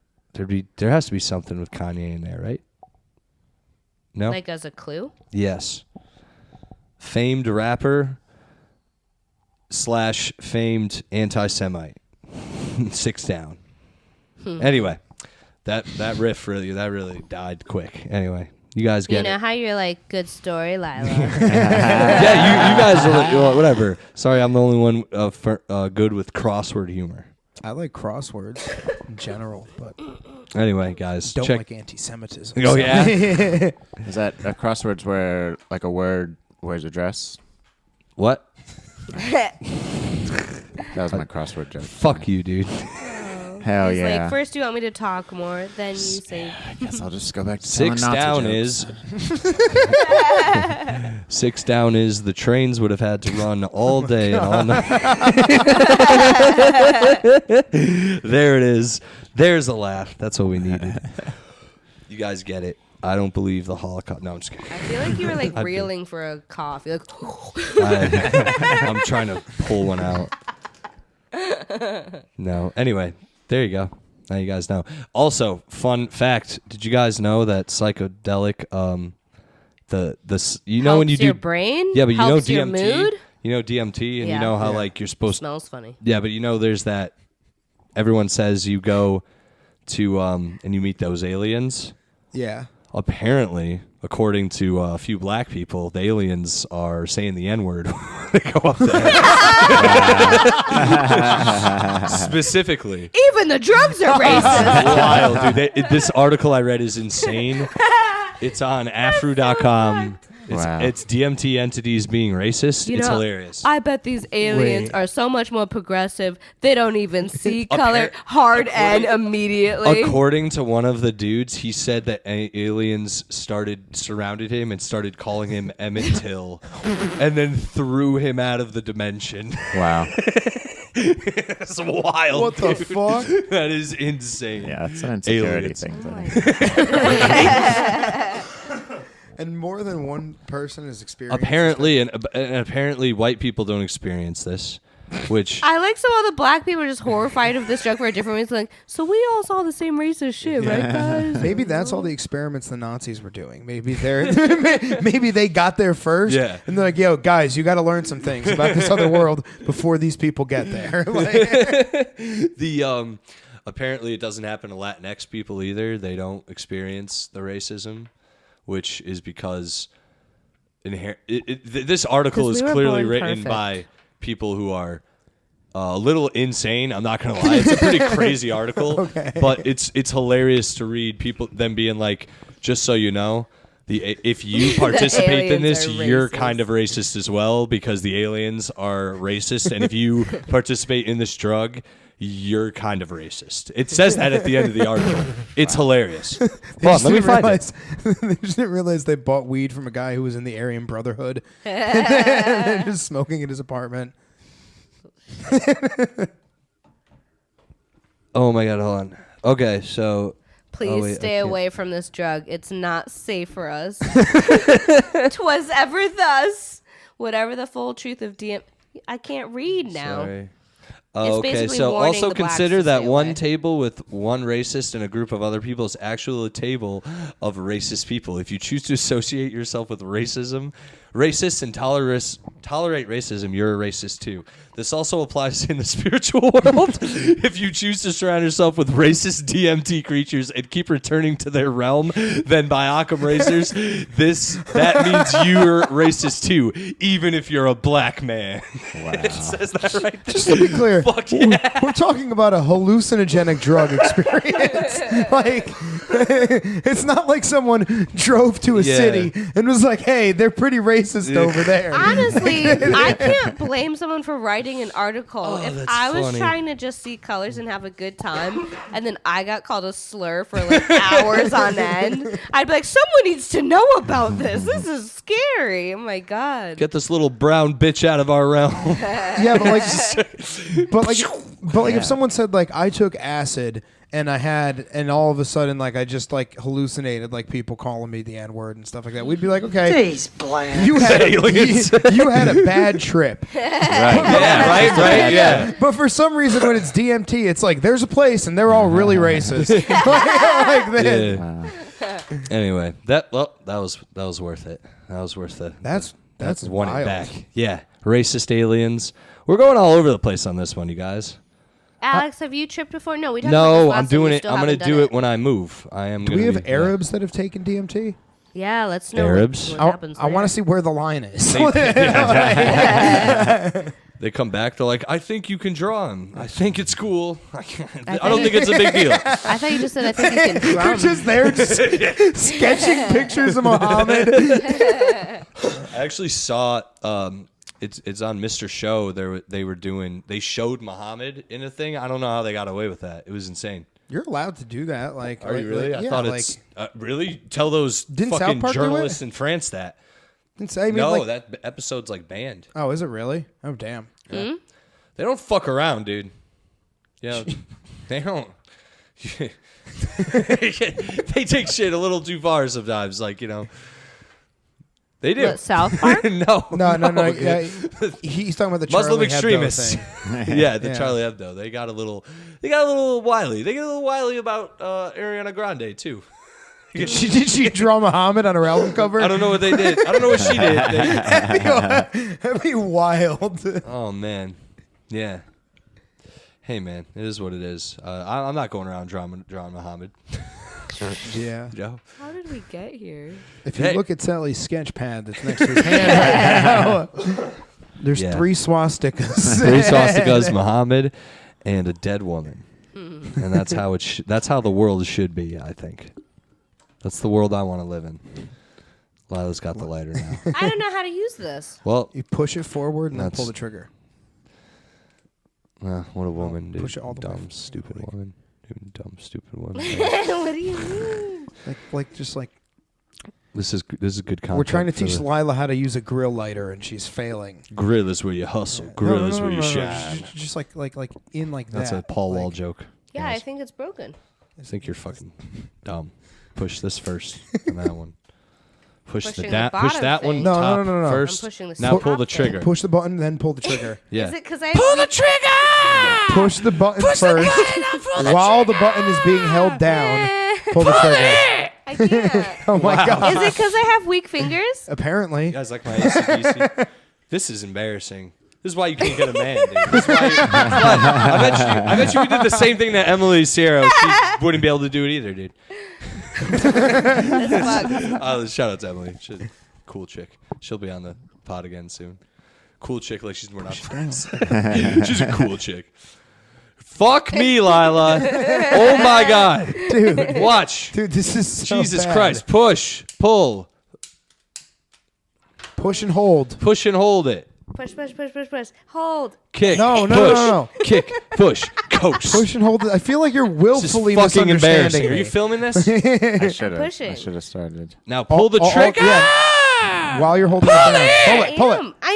has to be something with Kanye in there, right? No. Like as a clue? Yes. Famed rapper / famed anti-Semite. 6 down. Anyway, that riff really died quick. Anyway, you guys get You know it. how you're like, good story, Lila. Yeah, you guys are like, well, whatever. Sorry, I'm the only one good with crossword humor. I like crosswords in general, but Anyway, guys, don't check. like anti-Semitism. Oh so- yeah. Is that a crosswords where like a word wears a dress? What? That was my crossword joke. Fuck you, dude. Hell He's yeah. like, first you want me to talk more, then you say, I guess I'll just go back to telling 6 Nazi down jokes. is 6 down is the trains would have had to run all day and all night. There it is. There's a laugh. That's what we needed. You guys get it. I don't believe the Holocaust. No, I'm just kidding. I feel like you were like reeling for a cough. You're like, I'm trying to pull one out. No. Anyway, there you go. Now you guys know. Also, fun fact: did you guys know that psychedelic, you know helps when you your do brain? yeah, but you know helps DMT, your mood? you know DMT, and Yeah. you know how Yeah. like you're supposed. Smells funny. Yeah, but you know there's that. Everyone says you go to and you meet those aliens. Yeah. Apparently, according to a few black people, the aliens are saying the N-word when they go up there. Specifically. Even the drugs are racist. Wild, dude. This article I read is insane. It's on afro.com. Wow. It's DMT entities being racist. You It's know, hilarious. I bet these aliens Wait. are so much more progressive. They don't even see color hard and immediately. According to one of the dudes, he said that aliens surrounded him and started calling him Emmett Till and then threw him out of the dimension. Wow. It's wild. What the dude. fuck? That is insane. Yeah, that's an insecurity Aliens. thing. Oh my And more than one person is experiencing. Apparently, and apparently, white people don't experience this, which I like some of the black people are just horrified of this joke for a different reason. Like, so we all saw the same racist shit, right, guys? Maybe that's all the experiments the Nazis were doing. Maybe maybe they got there first. Yeah. And they're like, yo, guys, you got to learn some things about this other world before these people get there. Like, the apparently it doesn't happen to Latinx people either. They don't experience the racism, which is because this article 'Cause is we were clearly born written perfect. by people who are a little insane. I'm not gonna lie, it's a pretty crazy article, but it's hilarious to read people them being like, just so you know, if you participate in aliens this, are you're racist. kind of racist as well because the aliens are racist, and if you participate in this drug, you're kind of racist. It says that at the end of the article. It's hilarious. Hold on, let me find it. They just didn't realize they bought weed from a guy who was in the Aryan Brotherhood. And they're just smoking in his apartment. Oh my god, hold on. Okay, so Please wait, I stay can't- away from this drug. It's not safe for us. 'Twas ever thus. Whatever the full truth of DM. I can't read now. sorry. Oh, okay, basically so warning also the blacks consider to that stay one away. table with one racist and a group of other people is actually a table of racist people. If you choose to associate yourself with racist and tolerate racism, you're a racist too. This also applies in the spiritual world. If you choose to surround yourself with racist DMT creatures and keep returning to their realm, then by Occam Racers, that means you're racist too, even if you're a black man. Wow. It says that right there. Just to be clear, Fuck yeah. we're talking about a hallucinogenic drug experience. Like, it's not like someone drove to a Yeah. city and was like, "Hey, they're pretty racist over there." Honestly, I can't blame someone for writing an article. Oh, if that's I was funny. trying to just see colors and have a good time, and then I got called a slur for like hours on end, I'd be like, someone needs to know about this. This is scary. Oh my God. Get this little brown bitch out of our realm. Yeah, but like, if someone said like I took acid and all of a sudden like I just like hallucinated like people calling me the N-word and stuff like that, we'd be like, okay, These blacks. you had Aliens. you had a bad trip. Right. Yeah, right, yeah. But for some reason, when it's DMT, it's like there's a place and they're all really racist. like this. Yeah. Anyway, that was worth it. That was worth it. That's won it wild. back. Yeah, racist aliens. We're going all over the place on this one, you guys. Alex, have you tripped before? No, we talked about this No, last I'm time. doing You it. still I'm going to haven't do done it when I move. I am. Do we gonna have be- Arabs that have taken DMT? Yeah, let's know Arabs? what I happens. want to later. see where the line is. They come back. They're like, I think you can draw him. I think it's cool. I don't think it's a big deal. I thought you just said I think you can They're drum. just there, just sketching pictures of Muhammad. I actually saw it's on Mr. Show. They showed Muhammad in a thing. I don't know how they got away with that. It was insane. You're allowed to do that. Like, Are you really? I thought it's really tell those Didn't South fucking Park do it? journalists in France that. no, that episode's like banned. Oh, is it really? Oh, damn. They don't fuck around, dude. Yeah, they don't. They take shit a little too far sometimes. Like, they do. What, South Park? No. dude. Yeah, he's talking about the Muslim Charlie Hebdo extremists. thing. Yeah, the Yeah. Charlie Hebdo. They got a little wily. They get a little wily about Ariana Grande too. Did she draw Muhammad on her album cover? I don't know what they did. I don't know what she did. That'd be wild. Oh man, yeah. Hey man, it is what it is. I'm not going around drawing Muhammad. Yeah. How did we get here? If you Hey. look at Sally's sketch pad that's next to his hand right now, there's Yeah. 3 swastikas. 3 swastikas, Muhammad, and a dead woman, and that's how that's how the world should be. I think that's the world I want to live in. Lila's got the lighter now. I don't know how to use this. Well, You push it forward and then That's- pull the trigger. what a woman, dude. Push it all the way Dumb, stupid woman. Dude, dumb, stupid woman. What do you mean? Just like This is good content. we're trying to for teach the- Lila how to use a grill lighter and she's failing. Grill is where you hustle. Grill No, is where you no. shine. Just like in like That's that. a Paul Wall like, joke. Yeah, I guys. think it's broken. I think you're fucking dumb. Push this first and that one. Push Pushing the push bottom that thing. one No, top no. first. I'm pushing the now top pull the thing. trigger. Push the button, then pull the trigger. Yeah. Is it because I Pull the trigger! Push the button first. While the button is being held down, pull the trigger. I can't. Oh my god. Is it because I have weak fingers? Apparently. You guys like my AC/DC? This is embarrassing. This is why you can't get a man, dude. This is why I bet you we did the same thing to Emily Sierra. She wouldn't be able to do it either, dude. Shout out to Emily. She's a cool chick. She'll be on the pod again soon. Cool chick, like we're not friends. She's a cool chick. Fuck me, Lila. Oh my god. Dude. Watch. Dude, this is so Jesus bad. Christ. Push. Pull. Push and hold. Push and hold it. Push. Hold. Kick. No, no, push, no, no. Kick. Push. Coast. Push and hold it. I feel like you're This is willfully fucking embarrassing. misunderstanding Are you me. filming this? I should pushing. have started. Now pull the trigger. yeah. While you're holding it down. Pull it. I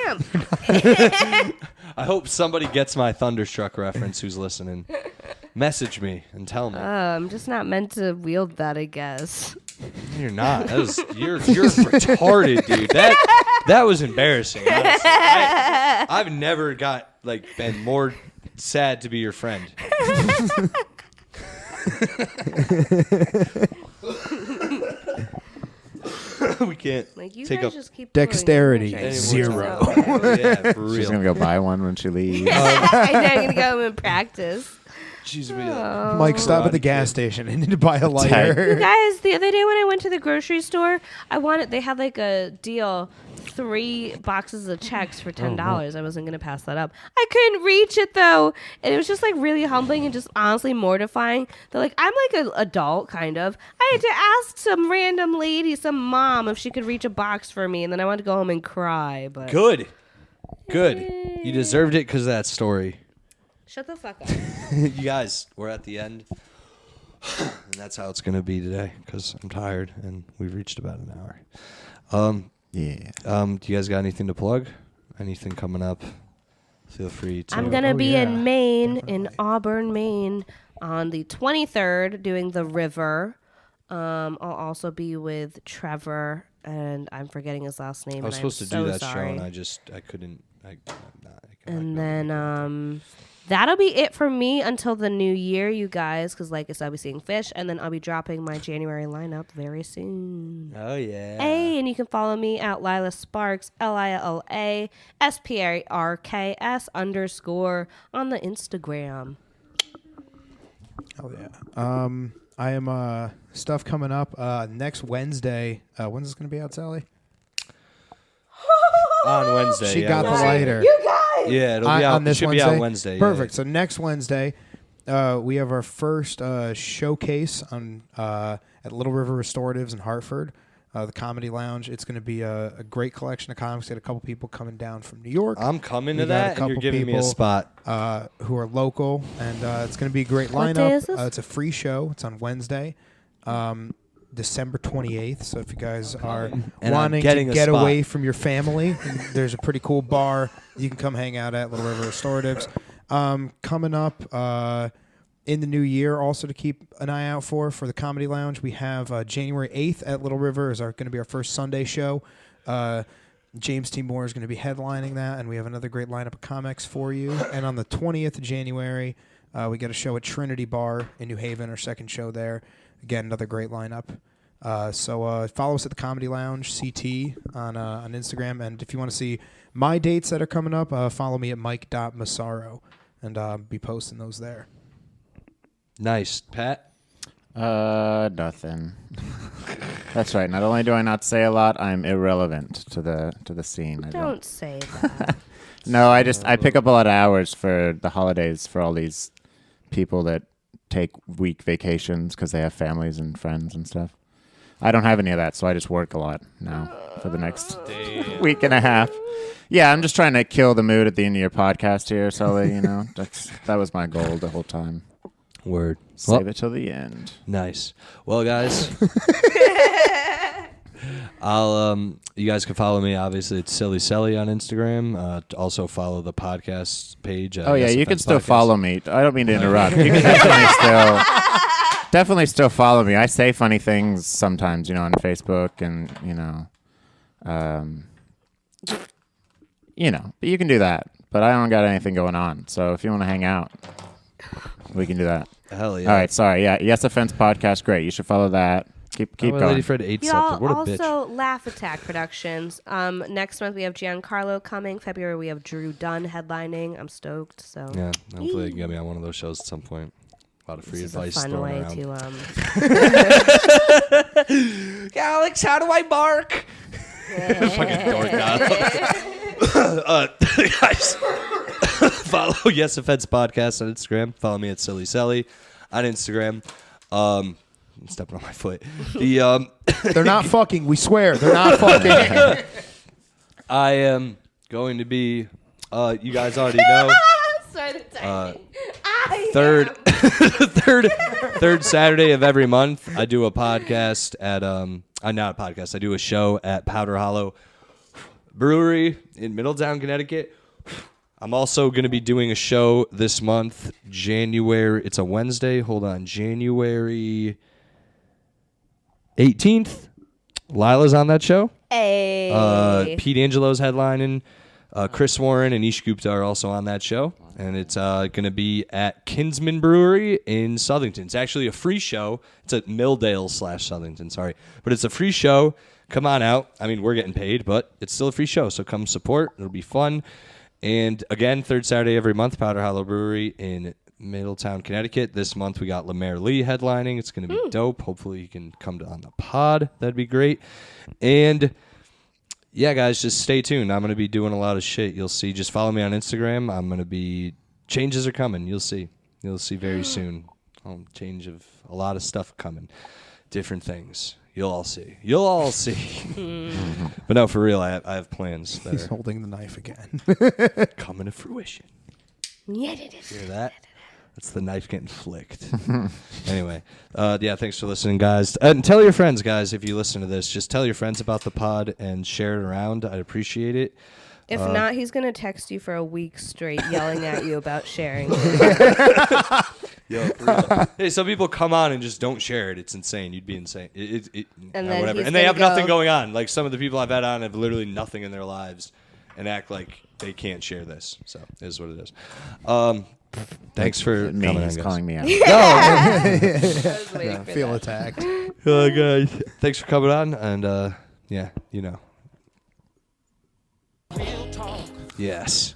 am. I hope somebody gets my Thunderstruck reference who's listening. Message me and tell me. I'm just not meant to wield that, I guess. You're not. You're retarded, dude. That was embarrassing. Honestly. I've never been more sad to be your friend. We can't You take guys up just keep Dexterity, pouring. 0. Yeah, for real. She's gonna go buy one when she leaves. I'm going to go home and practice. She's gonna be like, Mike, stop at the Karate gas Kid. station. I need to buy a lighter. You guys, the other day when I went to the grocery store, they had a deal, 3 boxes of checks for $10. I wasn't going to pass that up. I couldn't reach it though. And it was just really humbling and just honestly mortifying. They're I'm an adult kind of. I had to ask some random lady, some mom, if she could reach a box for me. And then I wanted to go home and cry. But Good. You deserved it because of that story. Shut the fuck up. You guys, we're at the end. And that's how it's going to be today because I'm tired and we've reached about an hour. Yeah. Do you guys got anything to plug? Anything coming up? Feel free to. I'm going to be yeah, in Maine, definitely. in Auburn, Maine, on the 23rd doing The River. I'll also be with Trevor, and I'm forgetting his last name. I was and supposed I'm to do so that sorry. show and I couldn't. And then that'll be it for me until the new year, you guys, because like I said, I'll be seeing Fish, and then I'll be dropping my January lineup very soon. Oh yeah. Hey, and you can follow me at Lila Sparks, LilaSparks _ on the Instagram. Oh yeah. I am stuff coming up next Wednesday. When's this gonna be out, Sally? On Wednesday. She yeah, got the Wednesday. lighter. Yeah, it'll be out. on this It should Wednesday. be out Wednesday. Perfect. So next Wednesday, we have our first showcase on at Little River Restoratives in Hartford, the Comedy Lounge. It's going to be a great collection of comics. Got a couple people coming down from New York. I'm coming to We got a that, and you're couple giving me a people, spot. who are local, and it's going to be a great What lineup. day is this? It's a free show. It's on Wednesday, December 28th. So if you guys are And I'm wanting to getting a get spot. away from your family, there's a pretty cool bar you can come hang out at, Little River Restoratives. Coming up in the new year, also to keep an eye out for the Comedy Lounge, we have January 8th at Little River is going to be our first Sunday show. James T. Moore is going to be headlining that, and we have another great lineup of comics for you. And on the 20th of January, we get a show at Trinity Bar in New Haven, our second show there. Again, another great lineup. So follow us at the Comedy Lounge, CT, on Instagram. And if you want to see my dates that are coming up, follow me at mike.massaro, and I'll be posting those there. Nice, Pat. Nothing. That's right. Not only do I not say a lot, I'm irrelevant to the scene. Don't say that. No, I pick up a lot of hours for the holidays for all these people that take week vacations because they have families and friends and stuff. I don't have any of that, so I just work a lot now for the next week and a half. Yeah, I'm just trying to kill the mood at the end of your podcast here, Sully. That was my goal the whole time. Word. Save it till the end. Nice. Well, guys, you guys can follow me. Obviously, it's Silly Selly on Instagram. Also follow the podcast page. Oh yeah, Yes you can Offense still Podcast. follow me. I don't mean to interrupt. You can definitely still follow me. I say funny things sometimes, on Facebook, and but you can do that. But I don't got anything going on. So if you want to hang out, we can do that. Hell yeah. All right, sorry. Yeah, Yes Offense Podcast, great. You should follow that. Keep My going. Lady Fred ate Y'all something. What a also bitch. Laugh Attack Productions. Next month we have Giancarlo coming. February we have Drew Dunn headlining. I'm stoked. So Yeah, hopefully they can get me on one of those shows at some point. A lot of free this is a advice fun thrown way around. to Alex, how do I bark? Fucking dork guys, follow Yes Offense Podcast on Instagram. Follow me at Silly Selly on Instagram. I'm stepping on my foot. They're not fucking. We swear. They're not fucking. I am going to be, you guys already know, Sorry, the timing. third Saturday of every month, I do a podcast at, not a podcast, I do a show at Powder Hollow Brewery in Middletown, Connecticut. I'm also going to be doing a show this month, January, it's a Wednesday, January 18th. Lila's on that show. Hey. Pete Angelo's headlining. Chris Warren and Ish Gupta are also on that show. And it's going to be at Kinsman Brewery in Southington. It's actually a free show. It's at Milldale/Southington, sorry. But it's a free show. Come on out. I mean, we're getting paid, but it's still a free show. So come support. It'll be fun. And again, third Saturday every month, Powder Hollow Brewery in Middletown, Connecticut. This month we got Lemaire Lee headlining. It's going to be dope. Hopefully he can come on the pod. That'd be great. And yeah, guys, just stay tuned. I'm going to be doing a lot of shit. You'll see. Just follow me on Instagram. I'm going to be... Changes are coming. You'll see. You'll see very soon. Change of a lot of stuff coming. Different things. You'll all see. You'll all see. But no, for real, I have plans that He's are holding the knife again. coming to fruition. Yeah. Hear that? That's the knife getting flicked. Anyway, yeah, thanks for listening, guys. And tell your friends, guys, if you listen to this, just tell your friends about the pod and share it around. I'd appreciate it. If not, he's going to text you for a week straight yelling at you about sharing. Yo, for real. Hey, some people come on and just don't share it. It's insane. You'd be insane. And then whatever. he's And they have gonna nothing go- going on. Like some of the people I've had on have literally nothing in their lives and act like they can't share this. So it is what it is. Thanks for Me, coming on, he's guys. calling me out. I was waiting for Feel that. attacked. Guys, thanks for coming on. And yeah, you know. Yes.